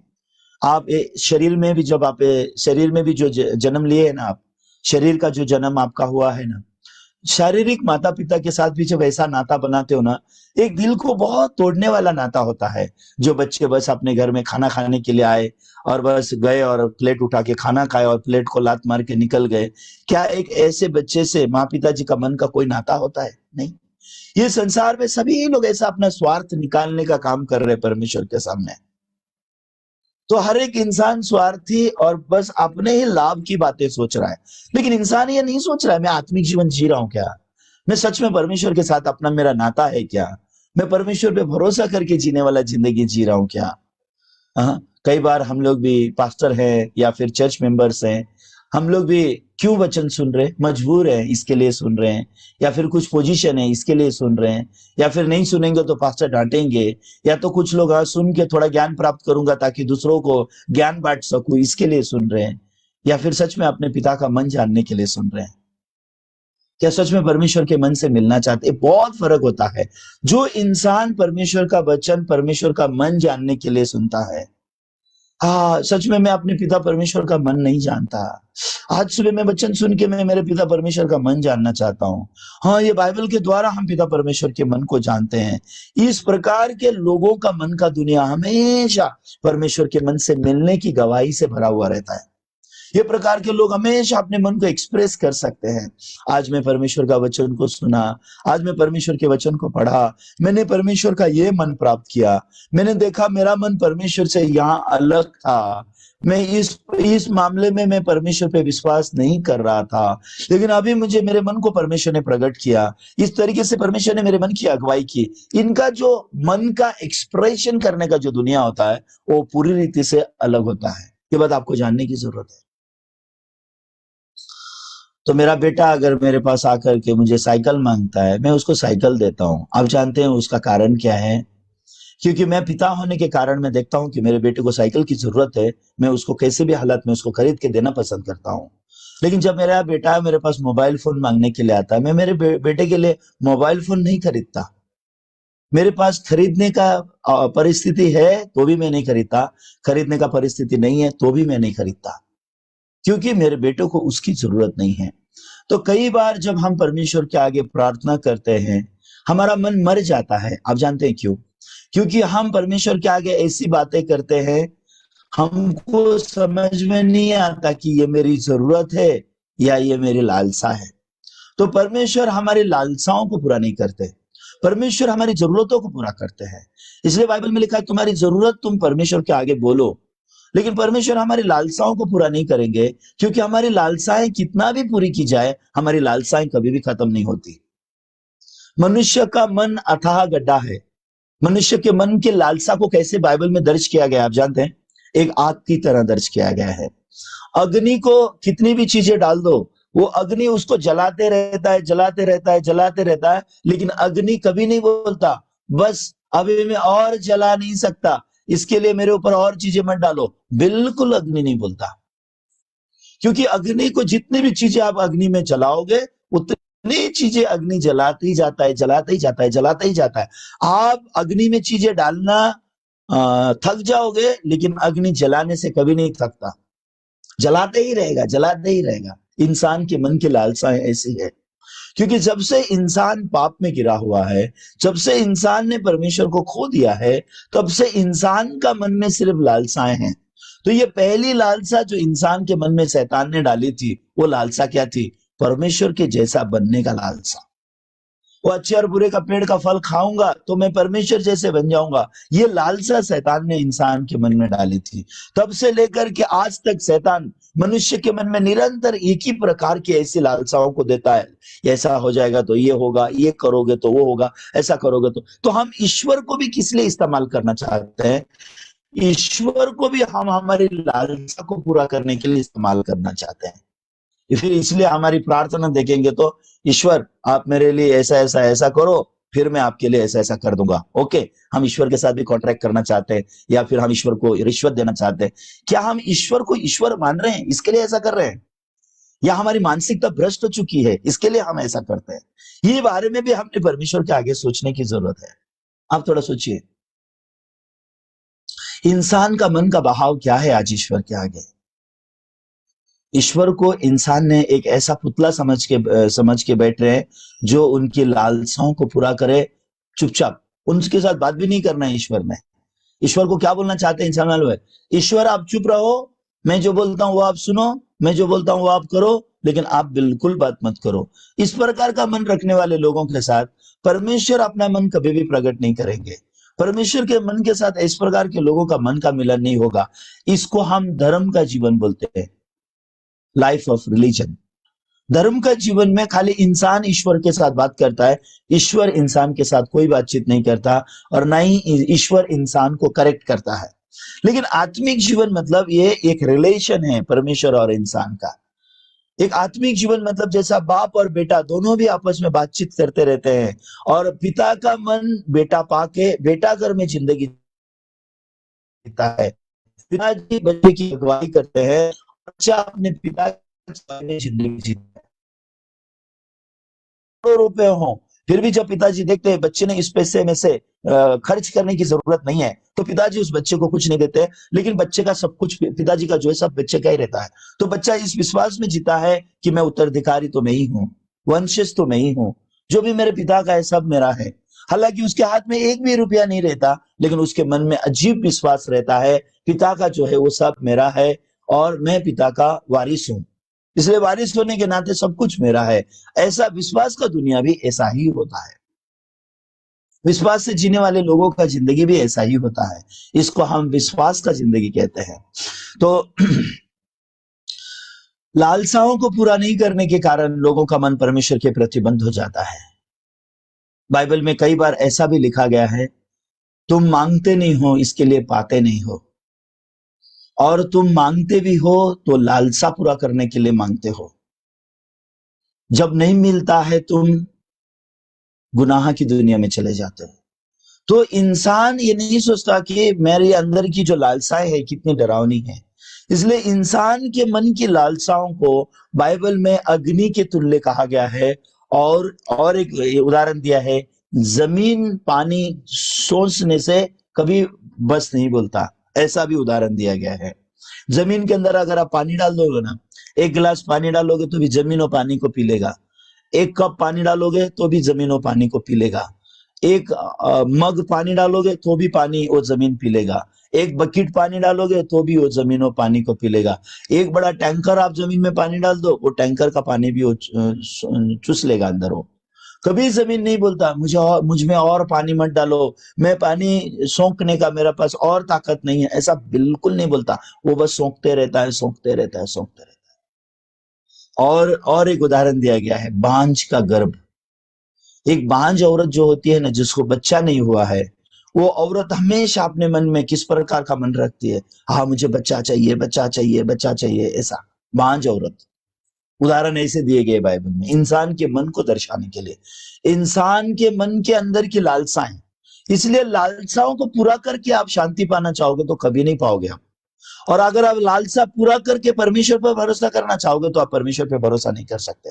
आप शरीर में भी जब आप शरीर में भी जो जन्म लिए है ना, आप शरीर का जो जन्म आपका हुआ है ना, शारीरिक माता पिता के साथ भी जब ऐसा नाता बनाते हो ना, एक दिल को बहुत तोड़ने वाला नाता होता है। जो बच्चे बस अपने घर में खाना खाने के लिए आए और बस गए और प्लेट उठा के खाना खाए और प्लेट को लात मार के निकल गए, क्या एक ऐसे बच्चे से माँ पिताजी का मन का कोई नाता होता है? नहीं। ये संसार में सभी लोग ऐसा अपना स्वार्थ निकालने का काम कर रहे हैं परमेश्वर के सामने। तो हर एक इंसान स्वार्थी और बस अपने ही लाभ की बातें सोच रहा है। लेकिन इंसान ये नहीं सोच रहा है मैं आत्मिक जीवन जी रहा हूं क्या, मैं सच में परमेश्वर के साथ अपना मेरा नाता है क्या, मैं परमेश्वर पे भरोसा करके जीने वाला जिंदगी जी रहा हूं क्या। हाँ, कई बार हम लोग भी पास्टर हैं या फिर चर्च मेंबर्स हैं, हम लोग भी क्यों वचन सुन रहे हैं? मजबूर है इसके लिए सुन रहे हैं, या फिर कुछ पोजीशन है इसके लिए सुन रहे हैं, या फिर नहीं सुनेंगे तो पास्टर डांटेंगे, या तो कुछ लोग हाँ सुन के थोड़ा ज्ञान प्राप्त करूंगा ताकि दूसरों को ज्ञान बांट सकूं, इसके लिए सुन रहे हैं, या फिर सच में अपने पिता का मन जानने के लिए सुन रहे हैं। क्या सच में परमेश्वर के मन से मिलना चाहते हैं? बहुत फर्क होता है। जो इंसान परमेश्वर का वचन, परमेश्वर का मन जानने के लिए सुनता है, हाँ सच में मैं अपने पिता परमेश्वर का मन नहीं जानता, आज सुबह मैं वचन सुन के मैं मेरे पिता परमेश्वर का मन जानना चाहता हूँ। हाँ, ये बाइबल के द्वारा हम पिता परमेश्वर के मन को जानते हैं। इस प्रकार के लोगों का मन का दुनिया हमेशा परमेश्वर के मन से मिलने की गवाही से भरा हुआ रहता है। ये प्रकार के लोग हमेशा अपने मन को एक्सप्रेस कर सकते हैं। आज मैं परमेश्वर का वचन को सुना, आज मैं परमेश्वर के वचन को पढ़ा, मैंने परमेश्वर का ये मन प्राप्त किया, मैंने देखा मेरा मन परमेश्वर से यहाँ अलग था, मैं इस मामले में मैं परमेश्वर पे विश्वास नहीं कर रहा था, लेकिन अभी मुझे मेरे मन को परमेश्वर ने प्रकट किया, इस तरीके से परमेश्वर ने मेरे मन की अगुवाई की। इनका जो मन का एक्सप्रेशन करने का जो दुनिया होता है वो पूरी रीति से अलग होता है। ये बात आपको जानने की जरूरत है। तो मेरा बेटा अगर मेरे पास आकर के मुझे साइकिल मांगता है, मैं उसको साइकिल देता हूँ। आप जानते हैं उसका कारण क्या है? क्योंकि मैं पिता होने के कारण मैं देखता हूँ कि मेरे बेटे को साइकिल की जरूरत है, मैं उसको कैसे भी हालत में उसको खरीद के देना पसंद करता हूँ। लेकिन जब मेरा बेटा मेरे पास मोबाइल फोन मांगने के लिए आता है, मैं मेरे बेटे के लिए मोबाइल फोन नहीं खरीदता। मेरे पास खरीदने का परिस्थिति है तो भी मैं नहीं खरीदता, खरीदने का परिस्थिति नहीं है तो भी मैं नहीं खरीदता, क्योंकि मेरे बेटे को उसकी जरूरत नहीं है। तो कई बार जब हम परमेश्वर के आगे प्रार्थना करते हैं, हमारा मन मर जाता है। आप जानते हैं क्यों? क्योंकि हम परमेश्वर के आगे ऐसी बातें करते हैं, हमको समझ में नहीं आता कि ये मेरी जरूरत है या ये मेरी लालसा है। तो परमेश्वर हमारी लालसाओं को पूरा नहीं करते, परमेश्वर हमारी जरूरतों को पूरा करते हैं। इसलिए बाइबल में लिखा है, तुम्हारी जरूरत तुम परमेश्वर के आगे बोलो। लेकिन परमेश्वर हमारी लालसाओं को पूरा नहीं करेंगे, क्योंकि हमारी लालसाएं कितना भी पूरी की जाए, हमारी लालसाएं कभी भी खत्म नहीं होती। मनुष्य का मन अथाह गड्ढा है। मनुष्य के मन के लालसा को कैसे बाइबल में दर्ज किया गया, आप जानते हैं? एक आग की तरह दर्ज किया गया है। अग्नि को कितनी भी चीजें डाल दो, वो अग्नि उसको जलाते रहता है, जलाते रहता है, जलाते रहता है, लेकिन अग्नि कभी नहीं बोलता बस अभी मैं और जला नहीं सकता, इसके लिए मेरे ऊपर और चीजें मत डालो। बिल्कुल अग्नि नहीं बोलता, क्योंकि अग्नि को जितनी भी चीजें आप अग्नि में जलाओगे, उतनी चीजें अग्नि जलाते ही जाता है, जलाते ही जाता है, जलाते ही जाता है। आप अग्नि में चीजें डालना थक जाओगे, लेकिन अग्नि जलाने से कभी नहीं थकता, जलाते ही रहेगा, जलाते ही रहेगा। इंसान के मन की लालसाएं ऐसी है, क्योंकि जब से इंसान पाप में गिरा हुआ है, जब से इंसान ने परमेश्वर को खो दिया है, तब से इंसान का मन में सिर्फ लालसाएं हैं। तो ये पहली लालसा जो इंसान के मन में शैतान ने डाली थी, वो लालसा क्या थी? परमेश्वर के जैसा बनने का लालसा। वो अच्छे और बुरे का पेड़ का फल खाऊंगा तो मैं परमेश्वर जैसे बन जाऊंगा, ये लालसा शैतान ने इंसान के मन में डाली थी। तब से लेकर के आज तक शैतान मनुष्य के मन में निरंतर एक ही प्रकार की ऐसी लालसाओं को देता है। ऐसा हो जाएगा तो ये होगा, ये करोगे तो वो होगा, ऐसा करोगे तो हम ईश्वर को भी किस लिए इस्तेमाल करना चाहते हैं? ईश्वर को भी हम हमारी लालसा को पूरा करने के लिए इस्तेमाल करना चाहते हैं। फिर इसलिए हमारी प्रार्थना देखेंगे तो, ईश्वर आप मेरे लिए ऐसा ऐसा ऐसा करो, फिर मैं आपके लिए ऐसा ऐसा कर दूंगा। ओके, हम ईश्वर के साथ भी कॉन्ट्रैक्ट करना चाहते हैं, या फिर हम ईश्वर को रिश्वत देना चाहते हैं। क्या हम ईश्वर को ईश्वर मान रहे हैं, इसके लिए ऐसा कर रहे हैं? या हमारी मानसिकता भ्रष्ट हो चुकी है, इसके लिए हम ऐसा करते हैं? ये बारे में भी हमने परमेश्वर के आगे सोचने की जरूरत है। आप थोड़ा सोचिए, इंसान का मन का बहाव क्या है आज ईश्वर के आगे? ईश्वर को इंसान ने एक ऐसा पुतला समझ के बैठ रहे हैं, जो उनकी लालसाओं को पूरा करे। चुपचाप उनके साथ बात भी नहीं करना है ईश्वर ने। ईश्वर को क्या बोलना चाहते हैं इंसान मालूम है? ईश्वर आप चुप रहो, मैं जो बोलता हूं वो आप सुनो, मैं जो बोलता हूं वो आप करो, लेकिन आप बिल्कुल बात मत करो। इस प्रकार का मन रखने वाले लोगों के साथ परमेश्वर अपना मन कभी भी प्रकट नहीं करेंगे। परमेश्वर के मन के साथ इस प्रकार के लोगों का मन का मिलन नहीं होगा। इसको हम धर्म का जीवन बोलते हैं, लाइफ ऑफ रिलीजन। धर्म का जीवन में खाली इंसान ईश्वर के साथ बात करता है, ईश्वर इंसान के साथ कोई बातचीत नहीं करता, और ना ही ईश्वर इंसान को करेक्ट करता है। लेकिन आत्मिक जीवन मतलब ये एक रिलेशन है परमेश्वर और इंसान का। एक आत्मिक जीवन मतलब जैसा बाप और बेटा दोनों भी आपस में बातचीत करते रहते हैं, और पिता का मन बेटा पाके बेटा घर में जिंदगी जीता है। पिताजी बच्चे की अगुवाई करते हैं, बच्चा अपने पिता की जिंदगी जीता है। करोड़ों रुपए हो, फिर भी जब पिताजी देखते हैं बच्चे ने इस पैसे में से खर्च करने की जरूरत नहीं है, तो पिताजी उस बच्चे को कुछ नहीं देते, लेकिन बच्चे का सब कुछ, पिताजी का जो है सब बच्चे का ही रहता है। तो बच्चा इस विश्वास में जीता है कि मैं उत्तराधिकारी तो मैं ही हूँ, वंशज तो मैं ही हूँ, जो भी मेरे पिता का है सब मेरा है। हालांकि उसके हाथ में एक भी रुपया नहीं रहता, लेकिन उसके मन में अजीब विश्वास रहता है, पिता का जो है वो सब मेरा है, और मैं पिता का वारिस हूँ, इसलिए वारिस होने के नाते सब कुछ मेरा है। ऐसा विश्वास का दुनिया भी ऐसा ही होता है। विश्वास से जीने वाले लोगों का जिंदगी भी ऐसा ही होता है। इसको हम विश्वास का जिंदगी कहते हैं। तो लालसाओं को पूरा नहीं करने के कारण लोगों का मन परमेश्वर के प्रति बंद हो जाता है। बाइबल में कई बार ऐसा भी लिखा गया है, तुम मांगते नहीं हो इसके लिए पाते नहीं हो, और तुम मांगते भी हो तो लालसा पूरा करने के लिए मांगते हो। जब नहीं मिलता है तुम गुनाह की दुनिया में चले जाते हो। तो इंसान ये नहीं सोचता कि मेरे अंदर की जो लालसाएं है कितनी डरावनी है। इसलिए इंसान के मन की लालसाओं को बाइबल में अग्नि के तुल्य कहा गया है। और एक उदाहरण दिया है, जमीन पानी सोचने से कभी बस नहीं बोलता, ऐसा भी उदाहरण दिया गया है। जमीन के अंदर अगर आप पानी डाल दोगे ना, एक गिलास पानी डालोगे तो भी जमीन वो पानी को पी लेगा। एक कप पानी डालोगे तो भी जमीन वो पानी को पी लेगा। एक मग पानी डालोगे तो भी पानी वो जमीन पी लेगा। एक बकेट पानी डालोगे तो भी वो जमीन वो पानी को पी लेगा। एक बड़ा टैंकर आप जमीन में पानी डाल दो, वो टैंकर का पानी भी वो चूस लेगा अंदर। वो कभी जमीन नहीं बोलता मुझ में और पानी मत डालो, मैं पानी सोखने का मेरे पास और ताकत नहीं है, ऐसा बिल्कुल नहीं बोलता। वो बस सोखते रहता है, सोखते रहता है, सोखते रहता है। और एक उदाहरण दिया गया है, बांझ का गर्भ। एक बांझ औरत जो होती है ना, जिसको बच्चा नहीं हुआ है, वो औरत हमेशा अपने मन में किस प्रकार का मन रखती है, हाँ मुझे बच्चा चाहिए, बच्चा चाहिए, बच्चा चाहिए, ऐसा। बांझ औरत, उदाहरण ऐसे दिए गए बाइबल में इंसान के मन को दर्शाने के लिए, इंसान के मन के अंदर की लालसाएं। इसलिए लालसाओं को पूरा करके आप शांति पाना चाहोगे तो कभी नहीं पाओगे आप। और अगर आप लालसा पूरा करके परमेश्वर पर भरोसा करना चाहोगे तो आप परमेश्वर पर भरोसा नहीं कर सकते।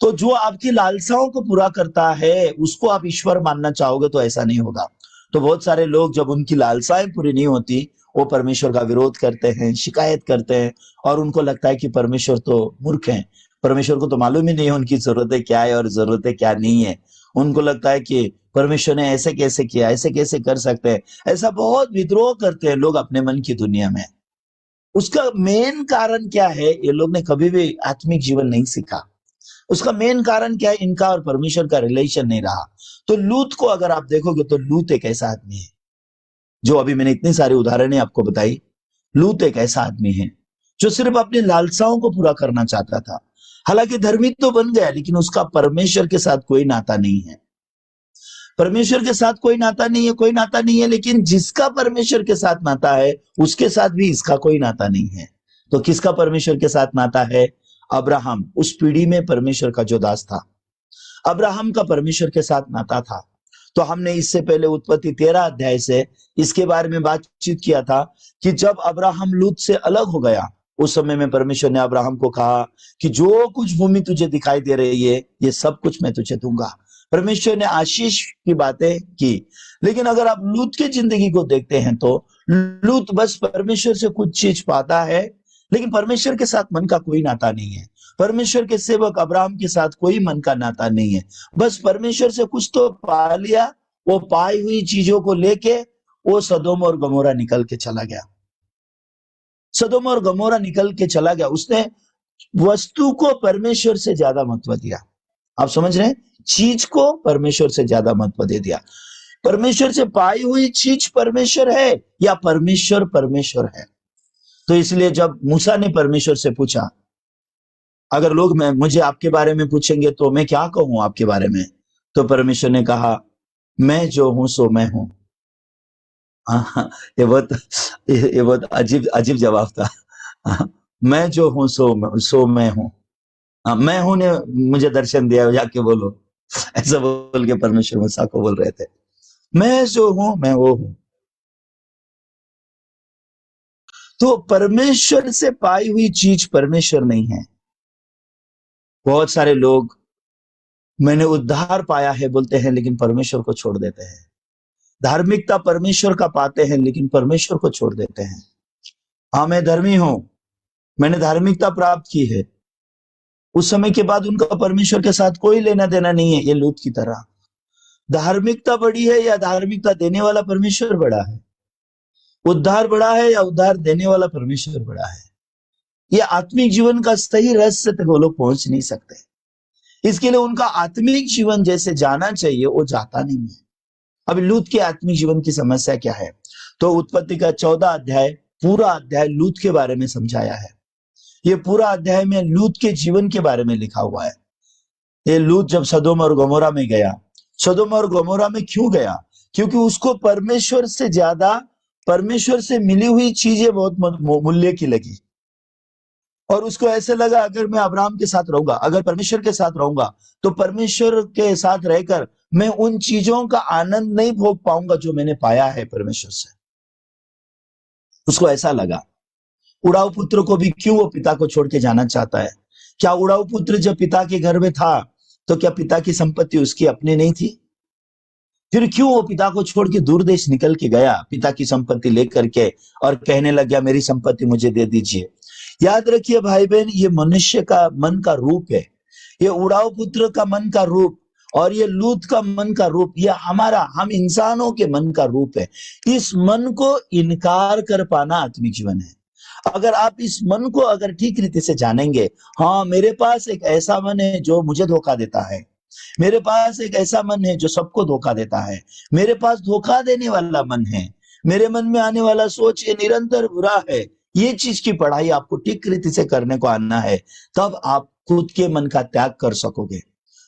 तो जो आपकी लालसाओं को पूरा करता है उसको आप ईश्वर मानना चाहोगे तो ऐसा नहीं होगा। तो बहुत सारे लोग जब उनकी लालसाएं पूरी नहीं होती, वो परमेश्वर का विरोध करते हैं, शिकायत करते हैं, और उनको लगता है कि परमेश्वर तो मूर्ख है, परमेश्वर को तो मालूम ही नहीं है उनकी जरूरतें क्या है और जरूरतें क्या नहीं है। उनको लगता है कि परमेश्वर ने ऐसे कैसे किया, ऐसे कैसे कर सकते हैं। ऐसा बहुत विद्रोह करते हैं लोग अपने मन की दुनिया में। उसका मेन कारण क्या है? ये लोग ने कभी भी आत्मिक जीवन नहीं सीखा। उसका मेन कारण क्या है? इनका और परमेश्वर का रिलेशन नहीं रहा। तो लूत को अगर आप देखोगे तो लूत एक ऐसा आदमी है, जो अभी मैंने इतनी सारी उदाहरणें आपको बताई, लूत एक ऐसा आदमी है जो सिर्फ अपनी लालसाओं को पूरा करना चाहता था। हालांकि धर्मी तो बन गया, लेकिन उसका परमेश्वर के साथ कोई नाता नहीं है। परमेश्वर के साथ कोई नाता नहीं है, कोई नाता नहीं है। लेकिन जिसका परमेश्वर के साथ नाता है उसके साथ भी इसका कोई नाता नहीं है। तो किसका परमेश्वर के साथ नाता है? अब्राहम, उस पीढ़ी में परमेश्वर का जो दास था, अब्राहम का परमेश्वर के साथ नाता था। तो हमने इससे पहले उत्पत्ति 13 अध्याय से इसके बारे में बातचीत किया था कि जब अब्राहम लूत से अलग हो गया, उस समय में परमेश्वर ने अब्राहम को कहा कि जो कुछ भूमि तुझे दिखाई दे रही है ये सब कुछ मैं तुझे दूंगा। परमेश्वर ने आशीष की बातें की। लेकिन अगर आप लूत की जिंदगी को देखते हैं तो लूत बस परमेश्वर से कुछ चीज पाता है, लेकिन परमेश्वर के साथ मन का कोई नाता नहीं है। परमेश्वर के सेवक अब्राहम के साथ कोई मन का नाता नहीं है। बस परमेश्वर से कुछ तो पा लिया, वो पाई हुई चीजों को लेके वो सदोम और गमोरा निकल के चला गया। सदोम और गमोरा निकल के चला गया। उसने वस्तु को परमेश्वर से ज्यादा महत्व दिया। आप समझ रहे हैं? चीज को परमेश्वर से ज्यादा महत्व दे दिया। परमेश्वर से पाई हुई चीज परमेश्वर है या परमेश्वर परमेश्वर है? तो इसलिए जब मूसा ने परमेश्वर से पूछा, अगर लोग मुझे आपके बारे में पूछेंगे तो मैं क्या कहूं आपके बारे में? तो परमेश्वर ने कहा, मैं जो हूं सो मैं हूं। हाँ, ये बहुत अजीब अजीब जवाब था। मैं जो हूं सो मैं हूं। मैं हूं ने मुझे दर्शन दिया, जाके बोलो, ऐसा बोल के परमेश्वर मूसा को बोल रहे थे, मैं जो हूं मैं वो हूं। तो परमेश्वर से पाई हुई चीज परमेश्वर नहीं है। बहुत सारे लोग मैंने उद्धार पाया है बोलते हैं, लेकिन परमेश्वर को छोड़ देते हैं। धार्मिकता परमेश्वर का पाते हैं, लेकिन परमेश्वर को छोड़ देते हैं। हाँ मैं धर्मी हूं, मैंने धार्मिकता प्राप्त की है, उस समय के बाद उनका परमेश्वर के साथ कोई लेना देना नहीं है। ये लूत की तरह। धार्मिकता बड़ी है या धार्मिकता देने वाला परमेश्वर बड़ा है? उद्धार बड़ा है या उद्धार देने वाला परमेश्वर बड़ा है? ये आत्मिक जीवन का सही रहस्य तक वो लोग पहुंच नहीं सकते। इसके लिए उनका आत्मिक जीवन जैसे जाना चाहिए वो जाता नहीं है। अब लूत के आत्मिक जीवन की समस्या क्या है? तो उत्पत्ति का 14 अध्याय, पूरा अध्याय लूत के बारे में समझाया है। ये पूरा अध्याय में लूत के जीवन के बारे में लिखा हुआ है। ये लूत जब सदोम और गमोरा में गया, सदोम और गमोरा में क्यों गया? क्योंकि उसको परमेश्वर से ज्यादा परमेश्वर से मिली हुई चीजें बहुत मूल्य की लगी। और उसको ऐसे लगा अगर मैं अब्राहम के साथ रहूंगा, अगर परमेश्वर के साथ रहूंगा, तो परमेश्वर के साथ रहकर मैं उन चीजों का आनंद नहीं भोग पाऊंगा जो मैंने पाया है परमेश्वर से। उसको ऐसा लगा। उड़ाऊ पुत्र को भी क्यों वो पिता को छोड़ के जाना चाहता है? क्या उड़ाऊ पुत्र जब पिता के घर में था तो क्या पिता की संपत्ति उसकी अपनी नहीं थी? फिर क्यों वो पिता को छोड़ के दूर देश निकल के गया पिता की संपत्ति लेकर के, और कहने लग गया मेरी संपत्ति मुझे दे दीजिए? याद रखिए भाई बहन, ये मनुष्य का मन का रूप है, ये उड़ाऊ पुत्र का मन का रूप और ये लूत का मन का रूप, ये हम इंसानों के मन का रूप है। इस मन को इनकार कर पाना आत्मिक जीवन है। अगर आप इस मन को अगर ठीक रीति से जानेंगे, हाँ मेरे पास एक ऐसा मन है जो मुझे धोखा देता है, मेरे पास एक ऐसा मन है जो सबको धोखा देता है, मेरे पास धोखा देने वाला मन है, मेरे मन में आने वाला सोच ये निरंतर बुरा है, ये चीज की पढ़ाई आपको ठीक रीति से करने को आना है। तब आप खुद के मन का त्याग कर सकोगे,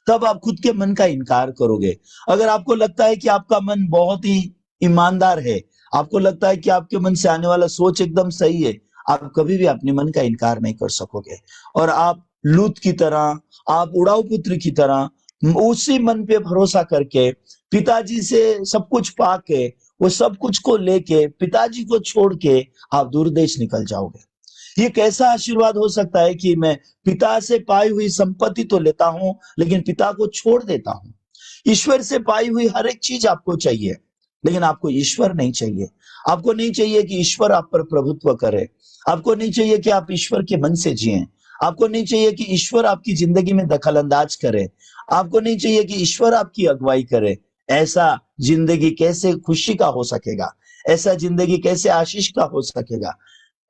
तब आप खुद के मन का इनकार करोगे। अगर आपको लगता है कि आपका मन बहुत ही ईमानदार है, आपको लगता है कि आपके मन से आने वाला सोच एकदम सही है, आप कभी भी अपने मन का इनकार नहीं कर सकोगे। और आप लूत की तरह, आप उड़ाऊ पुत्र की तरह उसी मन पे भरोसा करके पिताजी से सब कुछ पाके, वो सब कुछ को लेके पिताजी को छोड़ के आप दूर देश निकल जाओगे। ये कैसा आशीर्वाद हो सकता है कि मैं पिता से पाई हुई संपत्ति तो लेता हूं लेकिन पिता को छोड़ देता हूं। ईश्वर से पाई हुई हर एक चीज आपको चाहिए, लेकिन आपको ईश्वर नहीं चाहिए। आपको नहीं चाहिए कि ईश्वर आप पर प्रभुत्व करे, आपको नहीं चाहिए कि आप ईश्वर के मन से जिएं, आपको नहीं चाहिए कि ईश्वर आपकी जिंदगी में दखल अंदाज करे, आपको नहीं चाहिए कि ईश्वर आपकी अगुवाई करे। ऐसा जिंदगी कैसे खुशी का हो सकेगा? ऐसा जिंदगी कैसे आशीष का हो सकेगा?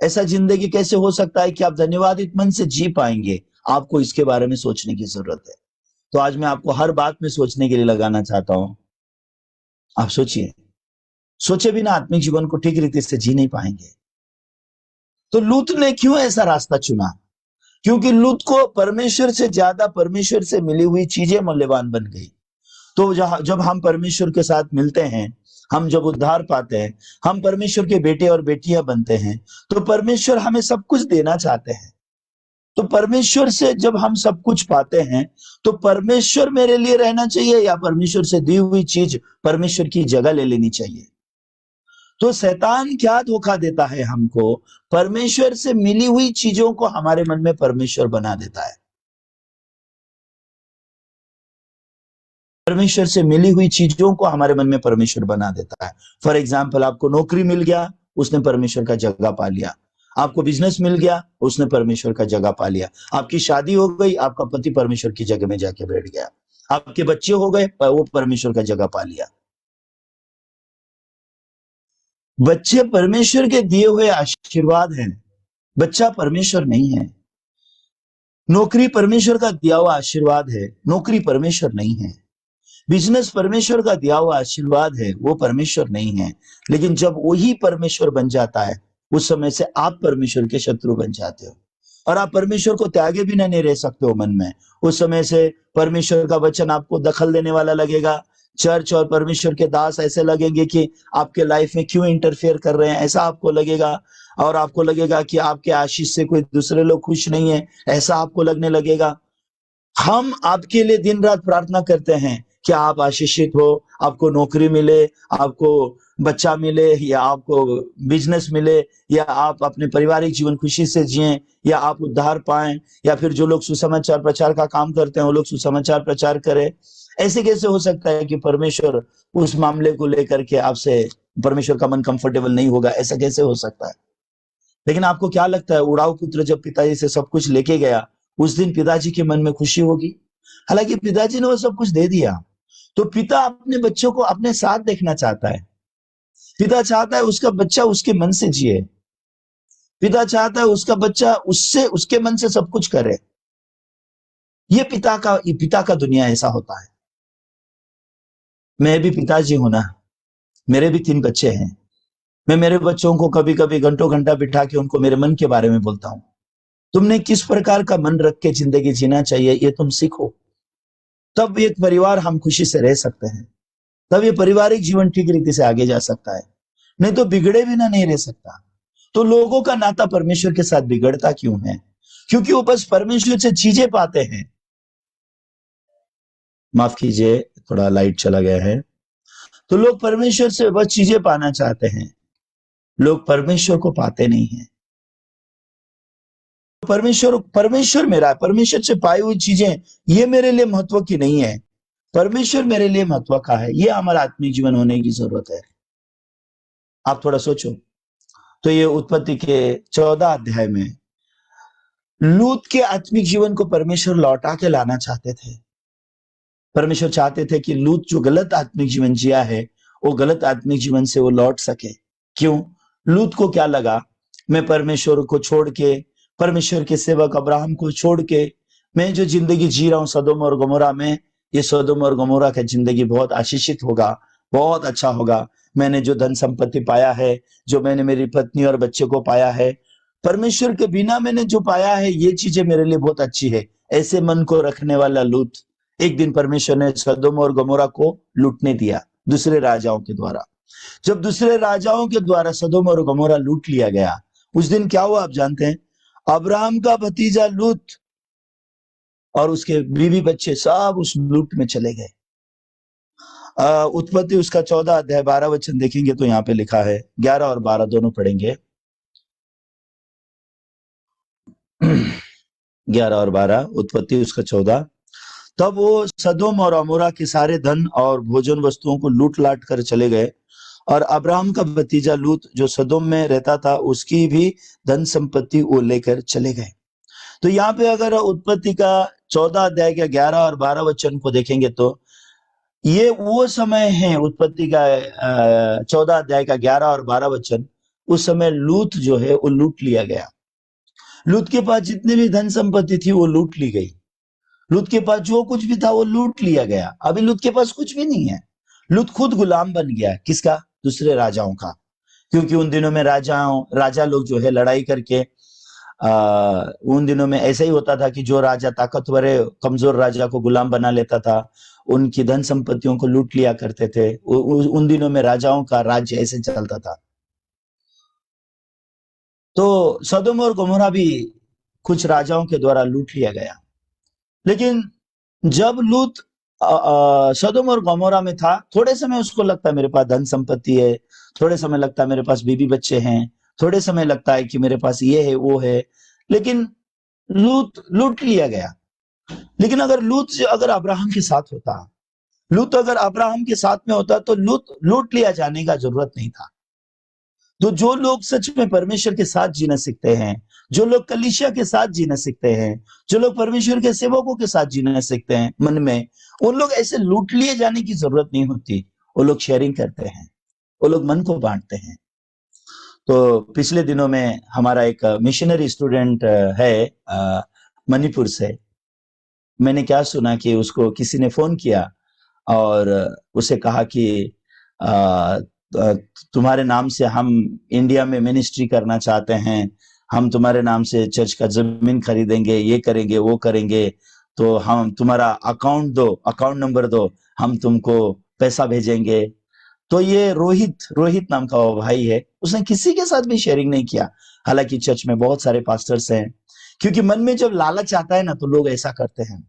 ऐसा जिंदगी कैसे हो सकता है कि आप धन्यवादित मन से जी पाएंगे? आपको इसके बारे में सोचने की जरूरत है। तो आज मैं आपको हर बात में सोचने के लिए लगाना चाहता हूं। आप सोचिए, सोचे बिना आत्मिक जीवन को ठीक रीति से जी नहीं पाएंगे। तो लूत ने क्यों ऐसा रास्ता चुना? क्योंकि लूत को परमेश्वर से ज्यादा परमेश्वर से मिली हुई चीजें मूल्यवान बन गई। तो जब हम परमेश्वर के साथ मिलते हैं, हम जब उद्धार पाते हैं, हम परमेश्वर के बेटे और बेटियां बनते हैं, तो परमेश्वर हमें सब कुछ देना चाहते हैं। तो परमेश्वर से जब हम सब कुछ पाते हैं, तो परमेश्वर मेरे लिए रहना चाहिए या परमेश्वर से दी हुई चीज परमेश्वर की जगह ले लेनी चाहिए? तो शैतान क्या धोखा देता है हमको? परमेश्वर से मिली हुई चीजों को हमारे मन में परमेश्वर बना देता है। परमेश्वर से मिली हुई चीजों को हमारे मन में परमेश्वर बना देता है। फॉर एग्जाम्पल, आपको नौकरी मिल गया, उसने परमेश्वर का जगह पा लिया। आपको बिजनेस मिल गया, उसने परमेश्वर का जगह पा लिया। आपकी शादी हो गई, आपका पति परमेश्वर की जगह में जाके बैठ गया। आपके बच्चे हो गए, वो परमेश्वर का जगह पा लिया। बच्चे परमेश्वर के दिए हुए आशीर्वाद हैं, बच्चा परमेश्वर नहीं है। नौकरी परमेश्वर का दिया हुआ आशीर्वाद है, नौकरी परमेश्वर नहीं है। बिजनेस परमेश्वर का दिया हुआ आशीर्वाद है, वो परमेश्वर नहीं है। लेकिन जब वही परमेश्वर बन जाता है, उस समय से आप परमेश्वर के शत्रु बन जाते हो और आप परमेश्वर को त्यागे बिना नहीं रह सकते हो मन में। उस समय से परमेश्वर का वचन आपको दखल देने वाला लगेगा। चर्च और परमेश्वर के दास ऐसे लगेंगे कि आपके लाइफ में क्यों इंटरफेयर कर रहे हैं, ऐसा आपको लगेगा। और आपको लगेगा कि आपके आशीष से कोई दूसरे लोग खुश नहीं है, ऐसा आपको लगने लगेगा। हम आपके लिए दिन रात प्रार्थना करते हैं कि आप आशीषित हो, आपको नौकरी मिले, आपको बच्चा मिले, या आपको बिजनेस मिले, या आप अपने पारिवारिक जीवन खुशी से जिएं, या आप उद्धार पाएं, या फिर जो लोग सुसमाचार प्रचार का काम करते हैं वो लोग सुसमाचार प्रचार करें। ऐसे कैसे हो सकता है कि परमेश्वर उस मामले को लेकर के आपसे, परमेश्वर का मन कंफर्टेबल नहीं होगा? ऐसा कैसे हो सकता है? लेकिन आपको क्या लगता है, उड़ाऊ पुत्र जब पिताजी से सब कुछ लेके गया, उस दिन पिताजी के मन में खुशी होगी? हालांकि पिताजी ने वो सब कुछ दे दिया। तो पिता अपने बच्चों को अपने साथ देखना चाहता है। पिता चाहता है उसका बच्चा उसके मन से जिए। पिता चाहता है उसका बच्चा उससे, उसके मन से सब कुछ करे। ये पिता का दुनिया ऐसा होता है। मैं भी पिताजी हूं ना, मेरे भी 3 बच्चे हैं। मैं मेरे बच्चों को कभी कभी घंटों घंटा बिठा के उनको मेरे मन के बारे में बोलता हूं। तुमने किस प्रकार का मन रख के जिंदगी जीना चाहिए, ये तुम सीखो। तब एक परिवार हम खुशी से रह सकते हैं, तब ये पारिवारिक जीवन ठीक रीति से आगे जा सकता है। नहीं तो बिगड़े बिना नहीं रह सकता। तो लोगों का नाता परमेश्वर के साथ बिगड़ता क्यों है? क्योंकि वो बस परमेश्वर से चीजें पाते हैं। माफ कीजिए, थोड़ा लाइट चला गया है। तो लोग परमेश्वर से बस चीजें पाना चाहते हैं, लोग परमेश्वर को पाते नहीं हैं। परमेश्वर परमेश्वर मेरा है, परमेश्वर से पाई हुई चीजें ये मेरे लिए महत्व की नहीं है, परमेश्वर मेरे लिए महत्व का है। ये हमारा आत्मिक जीवन होने की जरूरत है। आप थोड़ा सोचो, तो ये उत्पत्ति के 14 अध्याय में लूत के आत्मिक जीवन को परमेश्वर लौटा के लाना चाहते थे। परमेश्वर चाहते थे कि लूत जो गलत आत्मिक जीवन जिया है, वो गलत आत्मिक जीवन से वो लौट सके। क्यों? लूत को क्या लगा, मैं परमेश्वर को छोड़ के, परमेश्वर के सेवक अब्राहम को छोड़ के मैं जो जिंदगी जी रहा हूं सदोम और गमोरा में, ये सदोम और गमोरा का जिंदगी बहुत आशीषित होगा, बहुत अच्छा होगा। मैंने जो धन संपत्ति पाया है, जो मैंने मेरी पत्नी और बच्चे को पाया है, परमेश्वर के बिना मैंने जो पाया है, ये चीजें मेरे लिए बहुत अच्छी है। ऐसे मन को रखने वाला लूत, एक दिन परमेश्वर ने सदोम और गमोरा को लूटने दिया दूसरे राजाओं के द्वारा। जब दूसरे राजाओं के द्वारा सदोम और गमोरा लूट लिया गया, उस दिन क्या हुआ आप जानते हैं? अब्राहम का भतीजा लूत और उसके बीवी बच्चे सब उस लूट में चले गए। उत्पत्ति उसका 14 अध्याय 12 वचन देखेंगे तो यहाँ पे लिखा है, 11 और 12 दोनों पढ़ेंगे। 11 और 12, उत्पत्ति उसका 14। तब वो सदोम और अमोरा के सारे धन और भोजन वस्तुओं को लूट लाट कर चले गए, और अब्राहम का भतीजा लूत जो सदोम में रहता था, उसकी भी धन संपत्ति वो लेकर चले गए। तो यहाँ पे अगर उत्पत्ति का 14 अध्याय के 11 और 12 वचन को देखेंगे तो ये वो समय है, उत्पत्ति का 14 अध्याय का 11 और 12 वचन, उस समय लूत जो है वो लूट लिया गया। लूत के पास जितनी भी धन संपत्ति थी वो लूट ली गई। लूत के पास जो कुछ भी था वो लूट लिया गया। अभी लूत के पास कुछ भी नहीं है। लूत खुद गुलाम बन गया। किसका? दूसरे राजाओं का। क्योंकि उन दिनों में राजा लोग जो है लड़ाई करके, उन दिनों में ऐसा ही होता था कि जो राजा ताकतवर है, कमजोर राजा को गुलाम बना लेता था, उनकी धन संपत्तियों को लूट लिया करते थे। उन दिनों में राजाओं का राज्य ऐसे चलता था। तो सदोम और गमोरा भी कुछ राजाओं के द्वारा लूट लिया गया। लेकिन जब लूत सदोम और गमोरा में था, थोड़े समय उसको लगता है मेरे पास धन संपत्ति है, थोड़े समय लगता है मेरे पास बीबी बच्चे हैं, थोड़े समय लगता है कि मेरे पास ये है वो है, लेकिन लूत लूट लिया गया। लेकिन अगर अब्राहम के साथ होता, लूत अगर अब्राहम के साथ में होता, तो लूत लूट लिया जाने का जरूरत नहीं था। तो जो लोग सच में परमेश्वर के साथ जीना सीखते हैं, जो लोग कलीसिया के साथ जीना सीखते हैं, जो लोग परमेश्वर के सेवकों के साथ जीना सीखते हैं मन में, उन लोग ऐसे लूट लिए जाने की जरूरत नहीं होती। वो लोग शेयरिंग करते हैं, वो लोग मन को बांटते हैं। तो पिछले दिनों में हमारा एक मिशनरी स्टूडेंट है मणिपुर से। मैंने क्या सुना कि उसको किसी ने फोन किया और उसे कहा कि तुम्हारे नाम से हम इंडिया में मिनिस्ट्री करना चाहते हैं, हम तुम्हारे नाम से चर्च का जमीन खरीदेंगे, ये करेंगे वो करेंगे, तो हम तुम्हारा अकाउंट दो, अकाउंट नंबर दो, हम तुमको पैसा भेजेंगे। तो ये रोहित रोहित नाम का वो भाई है, उसने किसी के साथ भी शेयरिंग नहीं किया। हालांकि चर्च में बहुत सारे पास्टर्स हैं, क्योंकि मन में जब लालच आता है ना तो लोग ऐसा करते हैं।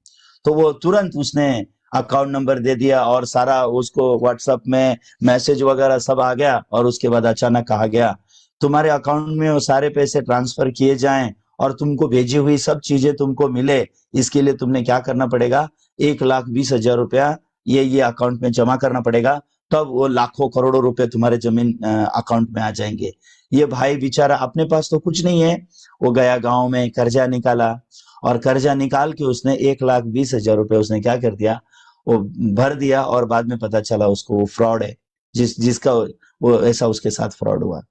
तो वो तुरंत उसने अकाउंट नंबर दे दिया और सारा उसको व्हाट्सएप में मैसेज वगैरह सब आ गया, और उसके बाद अचानक कहा गया तुम्हारे अकाउंट में वो सारे पैसे ट्रांसफर किए जाएं और तुमको भेजी हुई सब चीजें तुमको मिले। इसके लिए तुमने क्या करना पड़ेगा, 1,20,000 रुपया ये अकाउंट में जमा करना पड़ेगा, तब वो लाखों करोड़ों रुपए तुम्हारे जमीन अकाउंट में आ जाएंगे। ये भाई बेचारा, अपने पास तो कुछ नहीं है, वो गया गांव में कर्जा निकाला, और कर्जा निकाल के उसने 1,20,000 रुपए उसने क्या कर दिया, वो भर दिया, और बाद में पता चला उसको वो फ्रॉड है, जिसका वो ऐसा उसके साथ फ्रॉड हुआ।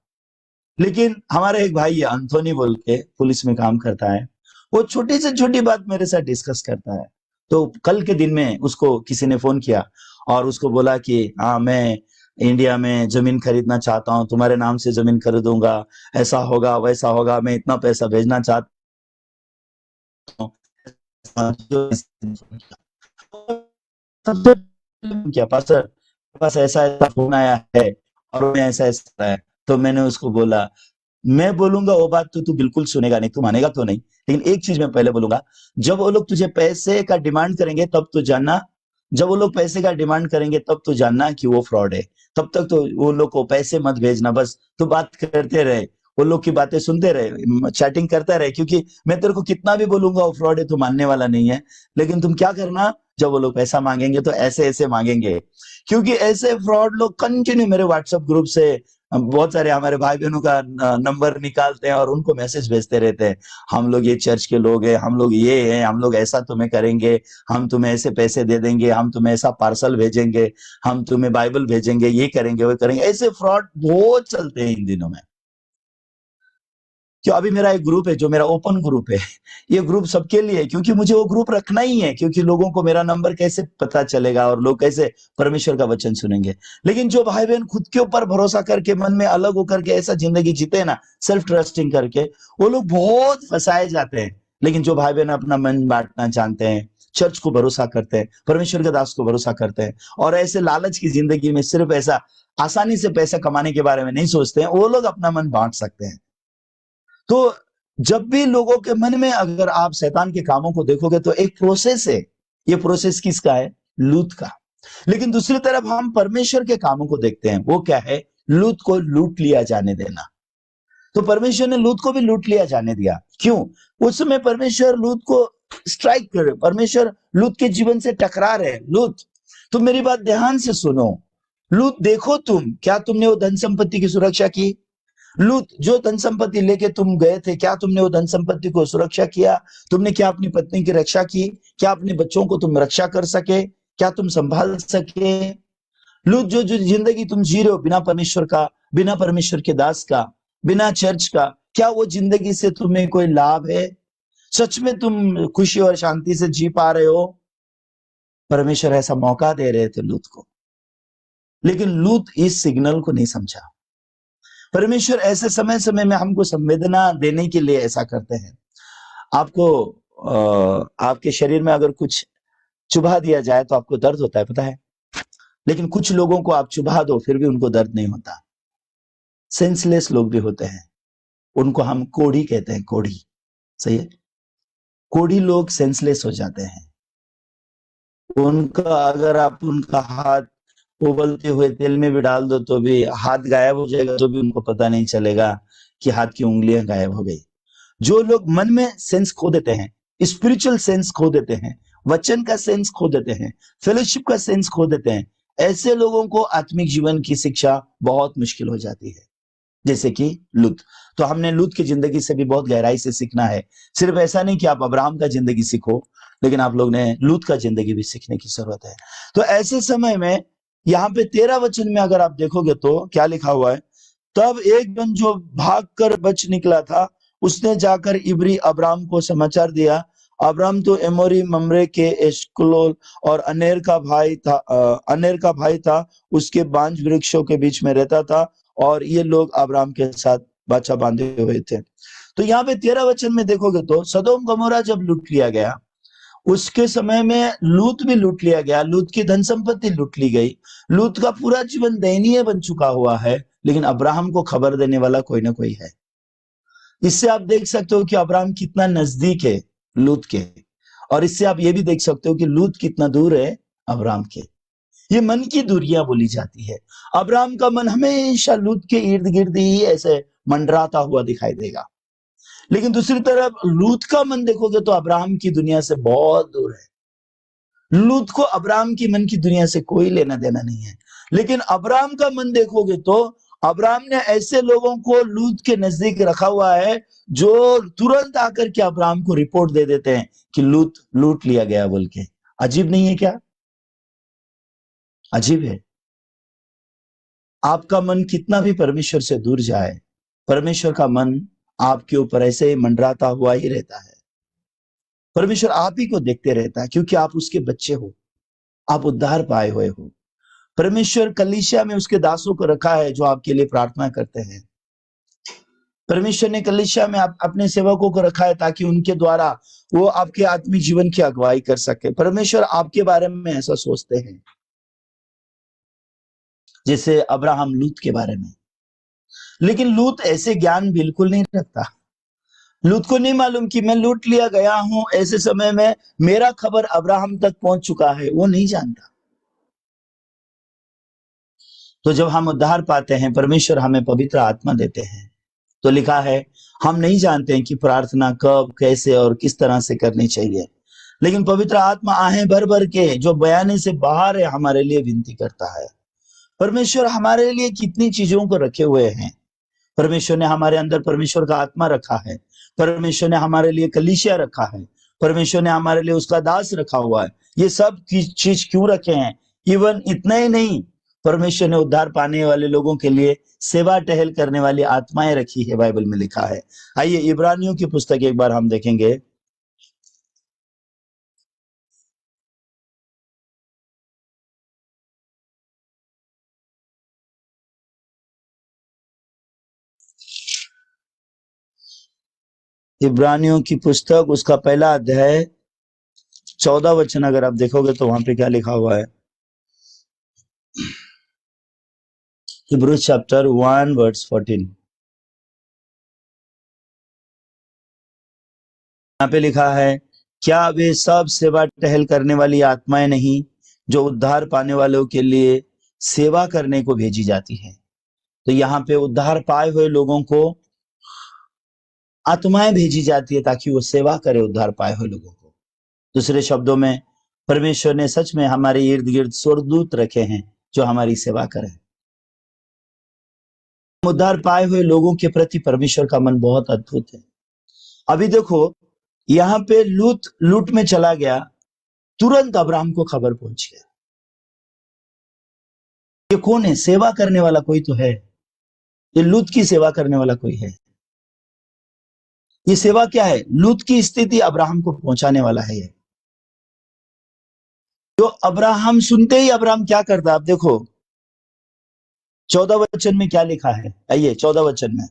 लेकिन हमारा एक भाई है एंथोनी बोल के, पुलिस में काम करता है, वो छोटी से छोटी बात मेरे साथ डिस्कस करता है। तो कल के दिन में उसको किसी ने फोन किया और उसको बोला कि हाँ मैं इंडिया में जमीन खरीदना चाहता हूँ, तुम्हारे नाम से जमीन खरीदूंगा, ऐसा होगा वैसा होगा, मैं इतना पैसा भेजना चाहता हूँ। सबसे क्या पास्टर के पास ऐसा ऐसा फोन आया है और मैं ऐसा ऐसा है। तो मैंने उसको बोला मैं बोलूंगा वो बात तो तू बिल्कुल सुनेगा नहीं, तू मानेगा तो नहीं, लेकिन एक चीज मैं पहले बोलूंगा, जब वो लोग तुझे पैसे का डिमांड करेंगे तब तो जानना, जब वो लोग पैसे का डिमांड करेंगे तब तो जानना कि वो फ्रॉड है। तब तक तो वो लोग को पैसे मत भेजना, बस तू बात करते रहे, वो लोग की बातें सुनते रहे, चैटिंग करता रहे, क्योंकि मैं तेरे को कितना भी बोलूंगा वो फ्रॉड है, तू मानने वाला नहीं है। लेकिन तुम क्या करना, जब वो लोग पैसा मांगेंगे तो ऐसे ऐसे मांगेंगे, क्योंकि ऐसे फ्रॉड लोग कंटिन्यू मेरे व्हाट्सएप ग्रुप से बहुत सारे हमारे भाई बहनों का नंबर निकालते हैं और उनको मैसेज भेजते रहते हैं, हम लोग ये चर्च के लोग हैं, हम लोग ये हैं, हम लोग ऐसा तुम्हें करेंगे, हम तुम्हें ऐसे पैसे दे देंगे, हम तुम्हें ऐसा पार्सल भेजेंगे, हम तुम्हें बाइबल भेजेंगे, ये करेंगे वो करेंगे। ऐसे फ्रॉड बहुत चलते हैं इन दिनों में। क्यों, अभी मेरा एक ग्रुप है जो मेरा ओपन ग्रुप है, ये ग्रुप सबके लिए है, क्योंकि मुझे वो ग्रुप रखना ही है, क्योंकि लोगों को मेरा नंबर कैसे पता चलेगा और लोग कैसे परमेश्वर का वचन सुनेंगे। लेकिन जो भाई बहन खुद के ऊपर भरोसा करके मन में अलग होकर के ऐसा जिंदगी जीते हैं ना, सेल्फ ट्रस्टिंग करके, वो लोग बहुत फंसाए जाते हैं। लेकिन जो भाई बहन अपना मन बांटना जानते हैं, चर्च को भरोसा करते हैं, परमेश्वर के दास को भरोसा करते हैं, और ऐसे लालच की जिंदगी में सिर्फ ऐसा आसानी से पैसा कमाने के बारे में नहीं सोचते हैं, वो लोग अपना मन बांट सकते हैं। तो जब भी लोगों के मन में अगर आप शैतान के कामों को देखोगे तो एक प्रोसेस है, ये प्रोसेस किसका है? लूत का। लेकिन दूसरी तरफ हम परमेश्वर के कामों को देखते हैं, वो क्या है? लूत को लूट लिया जाने देना। तो परमेश्वर ने लूत को भी लूट लिया जाने दिया। क्यों? उस समय परमेश्वर लूत को स्ट्राइक कर रहे, परमेश्वर लूत के जीवन से टकरा रहे। लूत, तुम मेरी बात ध्यान से सुनो। लूत, देखो तुम, क्या तुमने वो धन संपत्ति की सुरक्षा की? लूत, जो धन संपत्ति लेके तुम गए थे, क्या तुमने वो धन संपत्ति को सुरक्षा किया? तुमने क्या अपनी पत्नी की रक्षा की? क्या अपने बच्चों को तुम रक्षा कर सके? क्या तुम संभाल सके? लूत, जो जो जिंदगी तुम जी रहे हो बिना परमेश्वर का, बिना परमेश्वर के दास का, बिना चर्च का, क्या वो जिंदगी से तुम्हें कोई लाभ है? सच में तुम खुशी और शांति से जी पा रहे हो? परमेश्वर ऐसा मौका दे रहे थे लूत को, लेकिन लूत इस सिग्नल को नहीं समझा। परमेश्वर ऐसे समय समय में हमको संवेदना देने के लिए ऐसा करते हैं। आपको आपके शरीर में अगर कुछ चुभा दिया जाए तो आपको दर्द होता है, पता है? लेकिन कुछ लोगों को आप चुभा दो फिर भी उनको दर्द नहीं होता। सेंसलेस लोग भी होते हैं, उनको हम कोढ़ी कहते हैं, कोढ़ी। सही है? कोढ़ी लोग सेंसलेस हो जाते हैं। उनका अगर आप उनका हाथ उबलते हुए तेल में भी डाल दो तो भी हाथ गायब हो जाएगा, तो भी उनको पता नहीं चलेगा कि हाथ की उंगलियां गायब हो गई। जो लोग मन में सेंस खो देते हैं, स्पिरिचुअल सेंस खो देते हैं, वचन का सेंस खो देते हैं, फेलोशिप का सेंस खो देते हैं, ऐसे लोगों को आत्मिक जीवन की शिक्षा बहुत मुश्किल हो जाती है, जैसे कि लूत। तो हमने लूत की जिंदगी से भी बहुत गहराई से सीखना है। सिर्फ ऐसा नहीं कि आप अब्राहम का जिंदगी सीखो, लेकिन आप लोग ने लूत का जिंदगी भी सीखने की जरूरत है। तो ऐसे समय में यहाँ पे 13 वचन में अगर आप देखोगे तो क्या लिखा हुआ है? तब एक जन जो भागकर बच निकला था, उसने जाकर इब्री अब्राम को समाचार दिया। अब्राम तो एमोरी ममरे के एश्कोल और अनेर का भाई था, उसके बांज वृक्षों के बीच में रहता था, और ये लोग अब्राम के साथ बाचा बांधे हुए थे। तो यहाँ पे 13 वचन में देखोगे तो सदोम गमोरा जब लूट लिया गया, उसके समय में लूत भी लूट लिया गया, लूत की धन संपत्ति लूट ली गई, लूत का पूरा जीवन दयनीय बन चुका हुआ है, लेकिन अब्राहम को खबर देने वाला कोई ना कोई है। इससे आप देख सकते हो कि अब्राहम कितना नजदीक है लूत के, और इससे आप ये भी देख सकते हो कि लूत कितना दूर है अब्राहम के। ये मन की दूरियां बोली जाती है। अब्राहम का मन हमेशा लूत के इर्द गिर्द ही ऐसे मंडराता हुआ दिखाई देगा, लेकिन दूसरी तरफ लूत का मन देखोगे तो अब्राहम की दुनिया से बहुत दूर है। लूत को अब्राहम की मन की दुनिया से कोई लेना देना नहीं है। लेकिन अब्राहम का मन देखोगे तो अब्राहम ने ऐसे लोगों को लूत के नजदीक रखा हुआ है जो तुरंत आकर के अब्राहम को रिपोर्ट दे देते हैं कि लूत लूट लिया गया बोल के। अजीब नहीं है क्या? अजीब है। आपका मन कितना भी परमेश्वर से दूर जाए, परमेश्वर का मन आपके ऊपर ऐसे मंडराता हुआ ही रहता है। परमेश्वर आप ही को देखते रहता है, क्योंकि आप उसके बच्चे हो, आप उद्धार पाए हुए हो। परमेश्वर कलीसिया में उसके दासों को रखा है जो आपके लिए प्रार्थना करते हैं। परमेश्वर ने कलीसिया में अपने सेवकों को रखा है ताकि उनके द्वारा वो आपके आत्मिक जीवन की अगुवाई कर सके। परमेश्वर आपके बारे में ऐसा सोचते हैं, जैसे अब्राहम लूत के बारे में। लेकिन लूत ऐसे ज्ञान बिल्कुल नहीं रखता। लूत को नहीं मालूम कि मैं लूट लिया गया हूं, ऐसे समय में मेरा खबर अब्राहम तक पहुंच चुका है, वो नहीं जानता। तो जब हम उद्धार पाते हैं, परमेश्वर हमें पवित्र आत्मा देते हैं, तो लिखा है हम नहीं जानते हैं कि प्रार्थना कब, कैसे और किस तरह से करनी चाहिए, लेकिन पवित्र आत्मा आहें भर भर के, जो बयाने से बाहर है, हमारे लिए विनती करता है। परमेश्वर हमारे लिए कितनी चीजों को रखे हुए हैं। परमेश्वर ने हमारे अंदर परमेश्वर का आत्मा रखा है। परमेश्वर ने हमारे लिए कलीसिया रखा है। परमेश्वर ने हमारे लिए उसका दास रखा हुआ है। ये सब चीज क्यों रखे हैं? इवन इतना ही नहीं, परमेश्वर ने उद्धार पाने वाले लोगों के लिए सेवा टहल करने वाली आत्माएं रखी है, बाइबल में लिखा है। आइए इब्रानियों की पुस्तक एक बार हम देखेंगे। इब्रानियों की पुस्तक, उसका पहला अध्याय 14 वचन अगर आप देखोगे तो वहां पे क्या लिखा हुआ है? Hebrews chapter 1 verse 14, यहाँ पे लिखा है, क्या वे सब सेवा टहल करने वाली आत्माएं नहीं जो उद्धार पाने वालों के लिए सेवा करने को भेजी जाती है? तो यहाँ पे उद्धार पाए हुए लोगों को आत्माएं भेजी जाती है ताकि वो सेवा करे उद्धार पाए हुए लोगों को। दूसरे शब्दों में, परमेश्वर ने सच में हमारे इर्द गिर्द स्वर्गदूत रखे हैं जो हमारी सेवा करें। उद्धार पाए हुए लोगों के प्रति परमेश्वर का मन बहुत अद्भुत है। अभी देखो, यहाँ पे लूट में चला गया, तुरंत अब्राहम को खबर पहुंच गया। ये कौन है? सेवा करने वाला कोई तो है। ये लूत की सेवा करने वाला कोई है। ये सेवा क्या है? लूत की स्थिति अब्राहम को पहुंचाने वाला है। ये जो अब्राहम, सुनते ही अब्राहम क्या करता, आप देखो 14 वचन में क्या लिखा है। आइए 14 वचन में,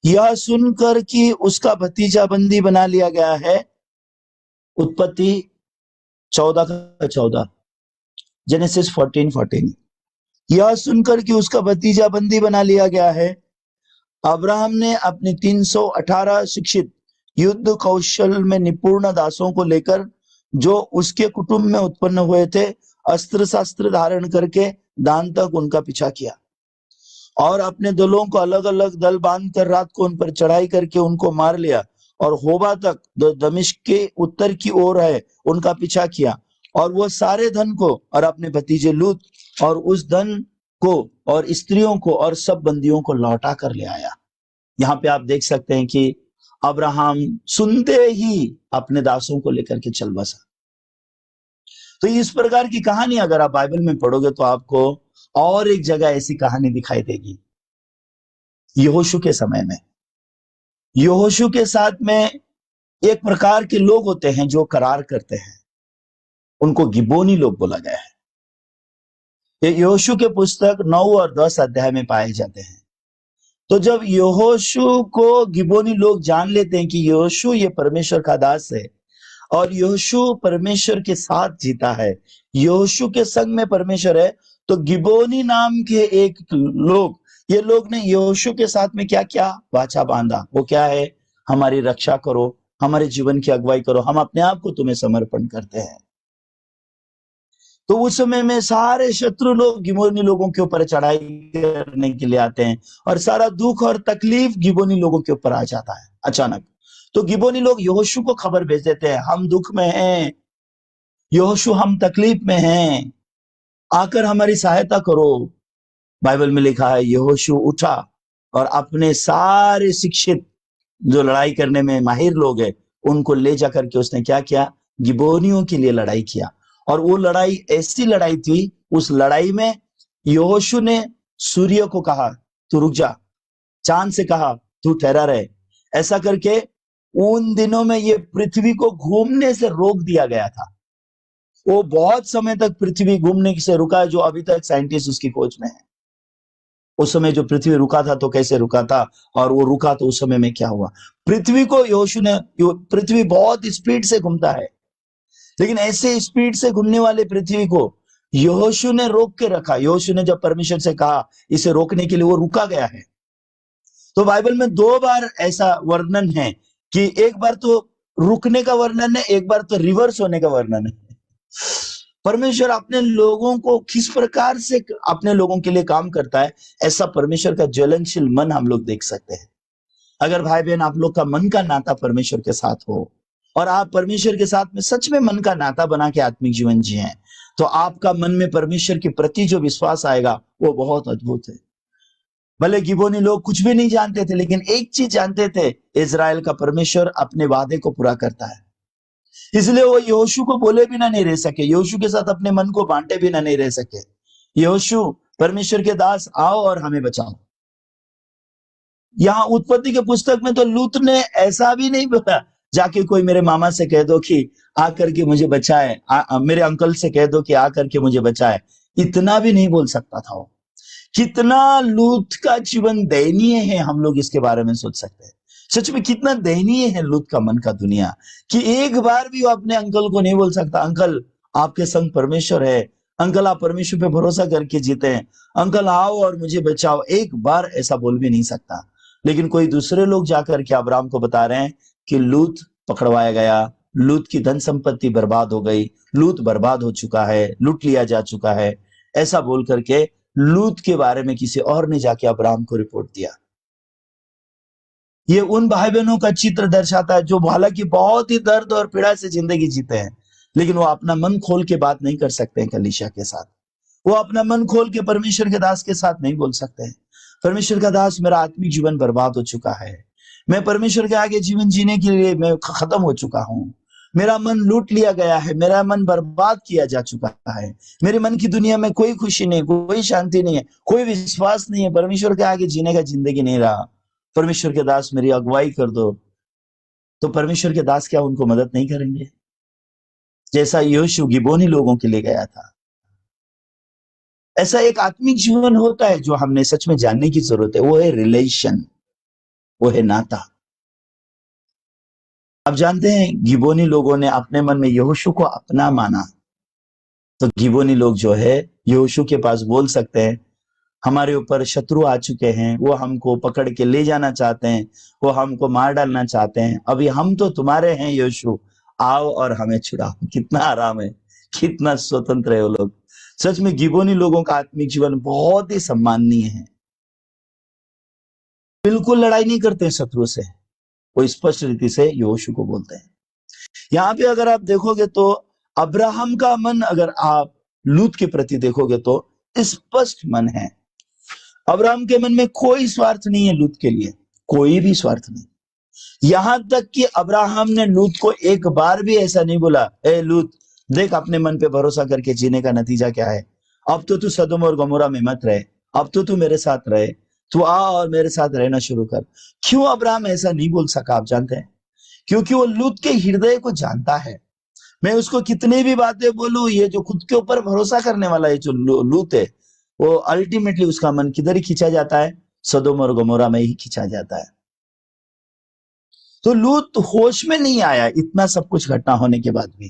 यह सुनकर कि उसका भतीजा बंदी बना लिया गया है। उत्पत्ति 14 का 14, जेनेसिस 14:14। यह सुनकर कि उसका भतीजा बंदी बना लिया गया है, अब्राहम ने अपने 318 शिक्षित, युद्ध कौशल में निपुण दासों को लेकर, जो उसके कुटुंब में उत्पन्न हुए थे, अस्त्र शस्त्र धारण करके दान तक उनका पीछा किया और अपने दलों को अलग अलग दल बांधकर रात को उन पर चढ़ाई करके उनको मार लिया और होबा तक, जो दमिश्क के उत्तर की ओर है, उनका पीछा किया और वो सारे धन को और अपने भतीजे लूत और उस धन को और स्त्रियों को और सब बंदियों को लौटा कर ले आया। यहाँ पे आप देख सकते हैं कि अब्राहम सुनते ही अपने दासों को लेकर के चल बसा। तो इस प्रकार की कहानी अगर आप बाइबल में पढ़ोगे तो आपको और एक जगह ऐसी कहानी दिखाई देगी। यहोशू के समय में, यहोशू के साथ में एक प्रकार के लोग होते हैं जो करार करते हैं, उनको गिबोनी लोग बोला गया है। ये यहोशू के पुस्तक 9 और 10 अध्याय में पाए जाते हैं। तो जब यहोशू को गिबोनी लोग जान लेते हैं कि यहोशू ये परमेश्वर का दास है और यहोशू परमेश्वर के साथ जीता है, यहोशू के संग में परमेश्वर है, तो गिबोनी नाम के एक लोग, ये लोग ने यहोशू के साथ में क्या क्या वाचा बांधा। वो क्या है? हमारी रक्षा करो, हमारे जीवन की अगुवाई करो, हम अपने आप को तुम्हें समर्पण करते हैं। तो उस समय में सारे शत्रु लोग गिबोनी लोगों के ऊपर चढ़ाई करने के लिए आते हैं और सारा दुख और तकलीफ गिबोनी लोगों के ऊपर आ जाता है अचानक। तो गिबोनी लोग यहोशू को खबर भेज देते हैं, हम दुख में हैं यहोशू, हम तकलीफ में हैं, आकर हमारी सहायता करो। बाइबल में लिखा है यहोशू उठा और अपने सारे शिक्षित जो लड़ाई करने में माहिर लोग हैं उनको ले जाकर के उसने क्या किया? गिबोनियों के लिए लड़ाई किया। और वो लड़ाई ऐसी लड़ाई थी, उस लड़ाई में यहोशू ने सूर्य को कहा तू रुक जा, चांद से कहा तू ठहरा रहे। ऐसा करके उन दिनों में ये पृथ्वी को घूमने से रोक दिया गया था। वो बहुत समय तक पृथ्वी घूमने से रुका है, जो अभी तक साइंटिस्ट उसकी खोज में है। उस समय जो पृथ्वी रुका था तो कैसे रुका था, और वो रुका तो उस समय में क्या हुआ। पृथ्वी को यहोशू ने, पृथ्वी बहुत स्पीड से घूमता है, लेकिन ऐसे स्पीड से घूमने वाले पृथ्वी को यहोशू ने रोक के रखा। यहोशू ने जब परमेश्वर से कहा इसे रोकने के लिए, वो रुका गया है। तो बाइबल में 2 बार ऐसा वर्णन है कि एक बार तो रुकने का वर्णन है, एक बार तो रिवर्स होने का वर्णन है। परमेश्वर अपने लोगों को किस प्रकार से अपने लोगों के लिए काम करता है, ऐसा परमेश्वर का ज्वलनशील मन हम लोग देख सकते हैं। अगर भाई बहन आप लोग का मन का नाता परमेश्वर के साथ हो और आप परमेश्वर के साथ में सच में मन का नाता बना के आत्मिक जीवन जिए, तो आपका मन में परमेश्वर के प्रति जो विश्वास आएगा वो बहुत अद्भुत है। भले गिबोनी लोग कुछ भी नहीं जानते थे, लेकिन एक चीज जानते थे, इजराइल का परमेश्वर अपने वादे को पूरा करता है। इसलिए वो यहोशू को बोले बिना नहीं रह सके, यहोशू के साथ अपने मन को बांटे बिना नहीं रह सके। यहोशू परमेश्वर के दास, आओ और हमें बचाओ। यहाँ उत्पत्ति के पुस्तक में तो लूत ने ऐसा भी नहीं बोला, जाके कोई मेरे मामा से कह दो कि आकर के मुझे बचाए, मेरे अंकल से कह दो कि आकर के मुझे बचाए। इतना भी नहीं बोल सकता था वो। कितना लूत का जीवन दयनीय है, हम लोग इसके बारे में सोच सकते हैं। सच में कितना दयनीय है लूत का मन का दुनिया, कि एक बार भी वो अपने अंकल को नहीं बोल सकता, अंकल आपके संग परमेश्वर है, अंकल आप परमेश्वर पे भरोसा करके जीते हैं, अंकल आओ और मुझे बचाओ। एक बार ऐसा बोल भी नहीं सकता। लेकिन कोई दूसरे लोग जाकर के अब्राम को बता रहे हैं कि लूत पकड़वाया गया, लूत की धन संपत्ति बर्बाद हो गई, लूत बर्बाद हो चुका है, लूट लिया जा चुका है। ऐसा बोल करके लूत के बारे में किसी और ने जाके अब्राम को रिपोर्ट दिया। ये उन भाई बहनों का चित्र दर्शाता है जो हालांकि बहुत ही दर्द और पीड़ा से जिंदगी जीते हैं, लेकिन वो अपना मन खोल के बात नहीं कर सकते हैं कलीसिया के साथ। वो अपना मन खोल के परमेश्वर के दास के साथ नहीं बोल सकते हैं, परमेश्वर का दास मेरा आत्मिक जीवन बर्बाद हो चुका है, मैं परमेश्वर के आगे जीवन जीने के लिए मैं खत्म हो चुका हूं, मेरा मन लूट लिया गया है, मेरा मन बर्बाद किया जा चुका है, मेरे मन की दुनिया में कोई खुशी नहीं, कोई शांति नहीं है, कोई विश्वास नहीं है, परमेश्वर के आगे जीने का जिंदगी नहीं रहा, परमेश्वर के दास मेरी अगुवाई कर दो। तो परमेश्वर के दास क्या उनको मदद नहीं करेंगे? जैसा यहोशू गिबोनी लोगों के लिए गया था, ऐसा एक आत्मिक जीवन होता है जो हमने सच में जानने की जरूरत है। वो है रिलेशन, वो है नाता। अब जानते हैं गिबोनी लोगों ने अपने मन में यहोशू को अपना माना, तो गिबोनी लोग जो है यहोशू के पास बोल सकते हैं, हमारे ऊपर शत्रु आ चुके हैं, वो हमको पकड़ के ले जाना चाहते हैं, वो हमको मार डालना चाहते हैं, अभी हम तो तुम्हारे हैं यहोशू, आओ और हमें छुड़ाओ। कितना आराम है, कितना स्वतंत्र है वो लोग। सच में गिबोनी लोगों का आत्मिक जीवन बहुत ही सम्माननीय है। बिल्कुल लड़ाई नहीं करते हैं शत्रु से, वो स्पष्ट रीति से यहोशू को बोलते हैं। यहाँ पे अगर आप देखोगे तो अब्राहम का मन, अगर आप लूत के प्रति देखोगे तो स्पष्ट मन है। अब्राहम के मन में कोई स्वार्थ नहीं है लूत के लिए, कोई भी स्वार्थ नहीं। यहां तक कि अब्राहम ने लूत को एक बार भी ऐसा नहीं बोला, ए लूत देख अपने मन पे भरोसा करके जीने का नतीजा क्या है, अब तो तू सदोम और गमोरा में मत रहे, अब तो तू मेरे साथ रहे, तू आ और मेरे साथ रहना शुरू कर। क्यों अब्राहम ऐसा नहीं बोल सका? आप जानते हैं, क्योंकि वो लूत के हृदय को जानता है। मैं उसको कितनी भी बातें बोलूं, ये जो खुद के ऊपर भरोसा करने वाला है जो लूत है, वो अल्टीमेटली उसका मन किधर ही खींचा जाता है? सदोम और गमोरा में ही खींचा जाता है। तो लूत होश में नहीं आया इतना सब कुछ घटना होने के बाद भी।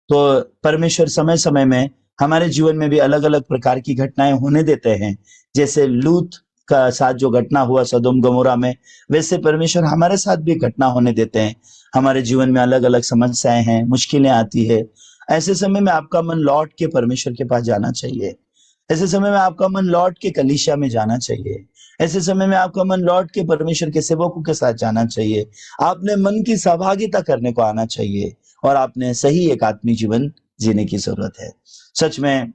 तो परमेश्वर समय समय में हमारे जीवन में भी अलग अलग प्रकार की घटनाएं होने देते हैं। जैसे लूत का साथ जो घटना हुआ सदोम गमोरा में, वैसे परमेश्वर हमारे साथ भी घटना होने देते हैं। हमारे जीवन में अलग अलग समस्याएं हैं, मुश्किलें आती है। ऐसे समय में आपका मन लौट के परमेश्वर के पास जाना चाहिए। ऐसे समय में आपका मन लौट के कलीसिया में जाना चाहिए। ऐसे समय में आपका मन लौट के परमेश्वर के सेवकों के साथ जाना चाहिए। आपने मन की सहभागिता करने को आना चाहिए और आपने सही एक आत्मिक जीवन जीने की जरूरत है। सच में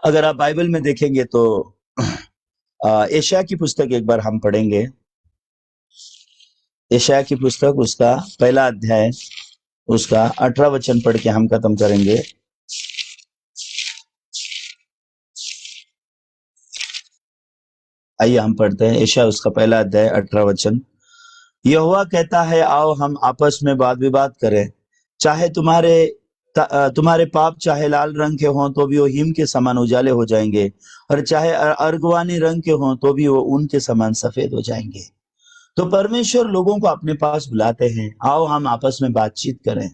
अगर आप बाइबल में देखेंगे तो यशायाह की पुस्तक एक बार हम पढ़ेंगे। यशायाह की पुस्तक उसका पहला अध्याय उसका 18 वचन पढ़ के हम खत्म करेंगे। आइए हम पढ़ते हैं यशायाह उसका पहला अध्याय 18 वचन। यहोवा कहता है, आओ हम आपस में वाद विवाद करें, चाहे तुम्हारे पाप चाहे लाल रंग के हों तो भी वो हिम के समान उजाले हो जाएंगे, और चाहे अर्गवानी रंग के हों तो भी वो ऊन के समान सफेद हो जाएंगे। तो परमेश्वर लोगों को अपने पास बुलाते हैं, आओ हम आपस में बातचीत करें।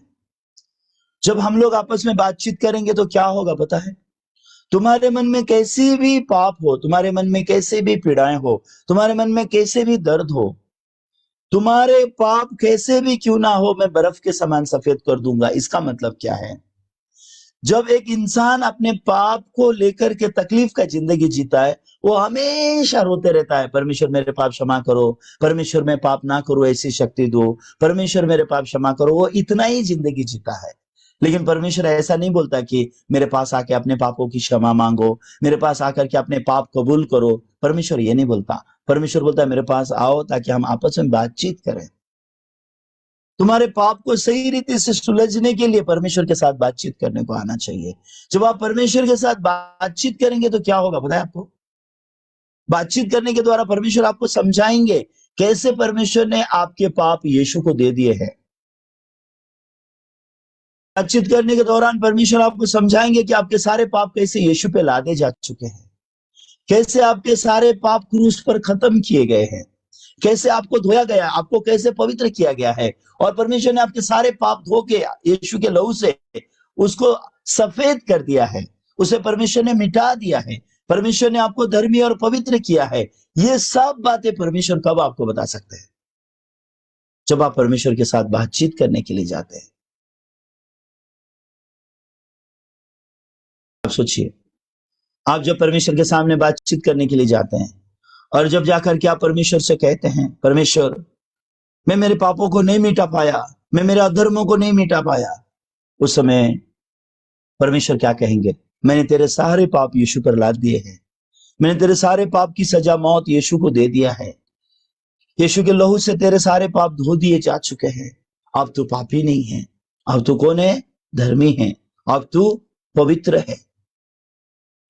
जब हम लोग आपस में बातचीत करेंगे तो क्या होगा पता है? तुम्हारे मन में कैसी भी पाप हो, तुम्हारे मन में कैसे भी पीड़ाएं हो, तुम्हारे मन में कैसे भी दर्द हो, तुम्हारे पाप कैसे भी क्यों ना हो, मैं बर्फ के समान सफेद कर दूंगा। इसका मतलब क्या है? जब एक इंसान अपने पाप को लेकर के तकलीफ का जिंदगी जीता है, वो हमेशा रोते रहता है, परमेश्वर मेरे पाप क्षमा करो, परमेश्वर मैं पाप ना करूं ऐसी शक्ति दो, परमेश्वर मेरे पाप क्षमा करो। वो इतना ही जिंदगी जीता है। लेकिन परमेश्वर ऐसा नहीं बोलता कि मेरे पास आके अपने पापों की क्षमा मांगो, मेरे पास आकर के अपने पाप कबूल करो। परमेश्वर ये नहीं बोलता। परमेश्वर बोलता है मेरे पास आओ ताकि हम आपस में बातचीत करें। तुम्हारे पाप को सही रीति से सुलझने के लिए परमेश्वर के साथ बातचीत करने को आना चाहिए। जब आप परमेश्वर के साथ बातचीत करेंगे तो क्या होगा पता है आपको? बातचीत करने के द्वारा परमेश्वर आपको समझाएंगे कैसे परमेश्वर ने आपके पाप यीशु को दे दिए हैं। बातचीत करने के दौरान परमेश्वर आपको समझाएंगे कि आपके सारे पाप कैसे यीशु पे लादे जा चुके हैं, कैसे आपके सारे पाप क्रूस पर खत्म किए गए हैं, कैसे आपको धोया गया, आपको कैसे पवित्र किया गया है। और परमेश्वर ने आपके सारे पाप धो के यीशु के लहू से उसको सफेद कर दिया है, उसे परमेश्वर ने मिटा दिया है, परमेश्वर ने आपको धर्मी और पवित्र किया है। ये सब बातें परमेश्वर कब आपको बता सकते हैं? जब आप परमेश्वर के साथ बातचीत करने के लिए जाते हैं। आप सोचिए, आप जब परमेश्वर के सामने बातचीत करने के लिए जाते हैं और जब जाकर के आप परमेश्वर से कहते हैं परमेश्वर मैं मेरे पापों को नहीं मिटा पाया, मैं मेरे अधर्मों को नहीं मिटा पाया, उस समय परमेश्वर क्या कहेंगे? मैंने तेरे सारे पाप यीशु पर लाद दिए हैं, मैंने तेरे सारे पाप की सजा मौत यीशु को दे दिया है, यीशु के लहू से तेरे सारे पाप धो दिए जा चुके हैं। अब तू पापी नहीं है, अब तू कौन है? धर्मी है, अब तू पवित्र है।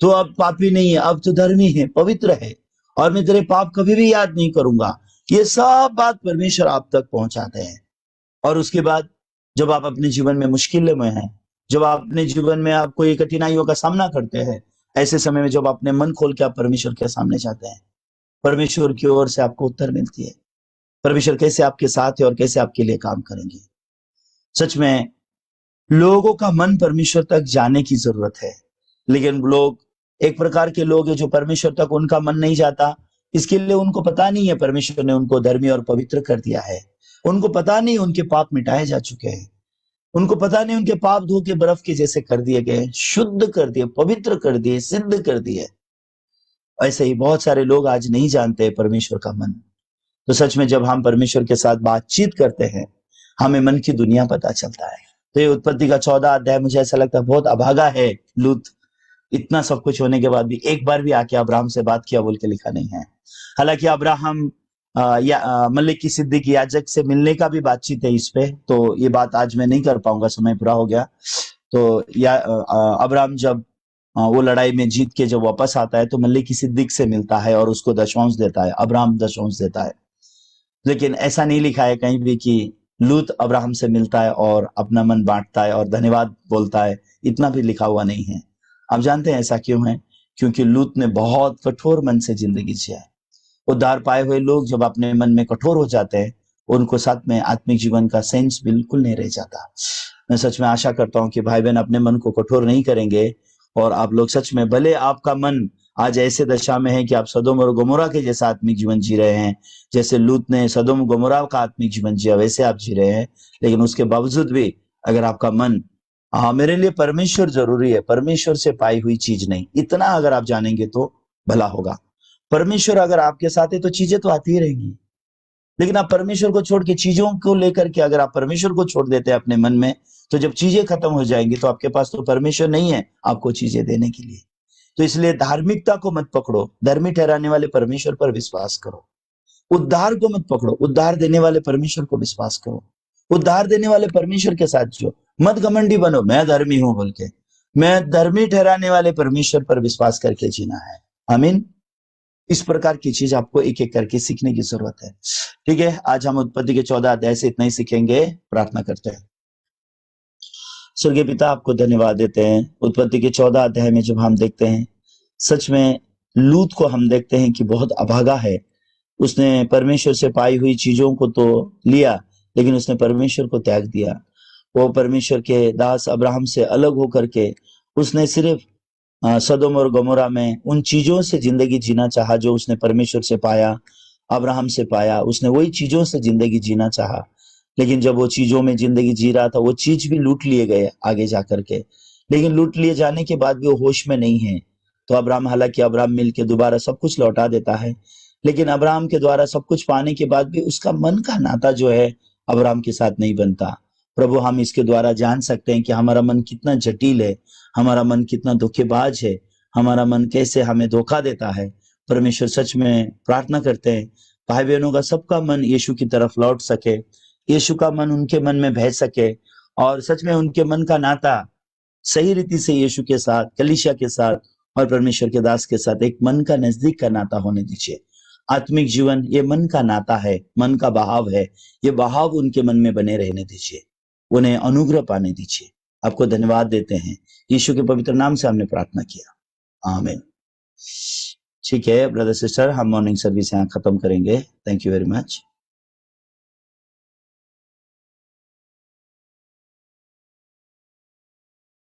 तो अब पापी नहीं है, अब तो धर्मी है, पवित्र है, और मैं तेरे पाप कभी भी याद नहीं करूंगा। ये सब बात परमेश्वर आप तक पहुंचाते हैं। और उसके बाद जब आप अपने जीवन में मुश्किल में हैं, जब आप अपने जीवन में आप कोई कठिनाइयों का सामना करते हैं, ऐसे समय में जब अपने मन खोल के आप परमेश्वर के सामने जाते हैं, परमेश्वर की ओर से आपको उत्तर मिलती है। परमेश्वर कैसे आपके साथ है और कैसे आपके लिए काम करेंगे। सच में लोगों का मन परमेश्वर तक जाने की जरूरत है, लेकिन लोग एक प्रकार के लोग हैं जो परमेश्वर तक उनका मन नहीं जाता। इसके लिए उनको पता नहीं है परमेश्वर ने उनको धर्मी और पवित्र कर दिया है, उनको पता नहीं उनके पाप मिटाए जा चुके हैं, उनको पता नहीं उनके पाप धो के बर्फ के जैसे कर दिए गए, शुद्ध कर दिए, पवित्र कर दिए, सिद्ध कर दिए। ऐसे ही बहुत सारे लोग आज नहीं जानते परमेश्वर का मन। तो सच में जब हम परमेश्वर के साथ बातचीत करते हैं, हमें मन की दुनिया पता चलता है। तो ये उत्पत्ति का 14 अध्याय मुझे ऐसा लगता है बहुत अभागा है। लूत इतना सब कुछ होने के बाद भी एक बार भी आके अब्राहम से बात किया बोल के लिखा नहीं है। हालांकि अब्राहम मलिक की सिद्दीक याजक से मिलने का भी बातचीत है इस पे, तो ये बात आज मैं नहीं कर पाऊंगा, समय पूरा हो गया। तो अब्राहम जब वो लड़ाई में जीत के जब वापस आता है तो मलिक की सिद्दीक से मिलता है और उसको दशवांश देता है, अब्राहम दशवांश देता है। लेकिन ऐसा नहीं लिखा है कहीं भी कि लूत अब्राहम से मिलता है और अपना मन बांटता है और धन्यवाद बोलता है, इतना भी लिखा हुआ नहीं है। आप जानते हैं ऐसा क्यों है? क्योंकि लूत ने बहुत कठोर मन से जिंदगी जिया है। उद्धार पाए हुए लोग जब अपने मन में कठोर हो जाते हैं, उनको साथ में आत्मिक जीवन का सेंस बिल्कुल नहीं रह जाता। मैं सच में आशा करता हूं कि भाई बहन अपने मन को कठोर नहीं करेंगे और आप लोग सच में, भले आपका मन आज ऐसे दशा में है कि आप सदोम और गोमोरा के जैसा आत्मिक जीवन जी रहे हैं, जैसे लूत ने सदोम गोमोरा का आत्मिक जीवन जिया वैसे आप जी रहे हैं, लेकिन उसके बावजूद भी अगर आपका मन मेरे लिए परमेश्वर जरूरी है, परमेश्वर से पाई हुई चीज नहीं, इतना अगर आप जानेंगे तो भला होगा। परमेश्वर अगर आपके साथ है तो चीजें तो आती ही रहेंगी, लेकिन आप परमेश्वर को छोड़ के चीजों को लेकर के अगर आप परमेश्वर को छोड़ देते हैं अपने मन में, तो जब चीजें खत्म हो जाएंगी तो आपके पास तो परमेश्वर नहीं है आपको चीजें देने के लिए। तो इसलिए धार्मिकता को मत पकड़ो, धर्मी ठहराने वाले परमेश्वर पर विश्वास करो। उद्धार को मत पकड़ो, उद्धार देने वाले परमेश्वर को विश्वास करो। उद्धार देने वाले परमेश्वर के साथ जियो, मत घमंडी बनो मैं धर्मी हूं बोल के। मैं धर्मी ठहराने वाले परमेश्वर पर विश्वास करके जीना है। आमीन। इस प्रकार की चीज आपको एक एक करके सीखने की जरूरत है। ठीक है, आज हम उत्पत्ति के 14 अध्याय से इतना ही सीखेंगे। प्रार्थना करते हैं। स्वर्गीय पिता, आपको धन्यवाद देते हैं। उत्पत्ति के 14 अध्याय में जब हम देखते हैं, सच में लूत को हम देखते हैं कि बहुत अभागा है। उसने परमेश्वर से पाई हुई चीजों को तो लिया, लेकिन उसने परमेश्वर को त्याग दिया। वो परमेश्वर के दास अब्राहम से अलग होकर के उसने सिर्फ सदोम और गमोरा में उन चीजों से जिंदगी जीना चाहा जो उसने परमेश्वर से पाया, अब्राहम से पाया। उसने वही चीजों से जिंदगी जीना चाहा, लेकिन जब वो चीजों में जिंदगी जी रहा था वो चीज भी लूट लिए गए आगे जाकर के। लेकिन लूट लिए जाने के बाद भी वो होश में नहीं है। तो अब्राहम, हालांकि अब्राहम मिलके दोबारा सब कुछ लौटा देता है, लेकिन अब्राहम के द्वारा सब कुछ पाने के बाद भी उसका मन का नाता जो है अब्राहम के साथ नहीं बनता। प्रभु, हम इसके द्वारा जान सकते हैं कि हमारा मन कितना जटिल है, हमारा मन कितना धोखेबाज है, हमारा मन कैसे हमें धोखा देता है। परमेश्वर, सच में प्रार्थना करते हैं भाई बहनों का सबका मन यीशु की तरफ लौट सके, यीशु का मन उनके मन में बह सके, और सच में उनके मन का नाता सही रीति से यीशु के साथ, कलीसिया के साथ और परमेश्वर के दास के साथ एक मन का नजदीक का नाता होने दीजिए। आत्मिक जीवन ये मन का नाता है, मन का बहाव है, ये बहाव उनके मन में बने रहने दीजिए, उन्हें अनुग्रह पाने दीजिए। आपको धन्यवाद देते हैं, यीशु के पवित्र नाम से हमने प्रार्थना किया, आमीन। ठीक है ब्रदर सिस्टर, हम मॉर्निंग सर्विस यहाँ खत्म करेंगे। Thank you very much.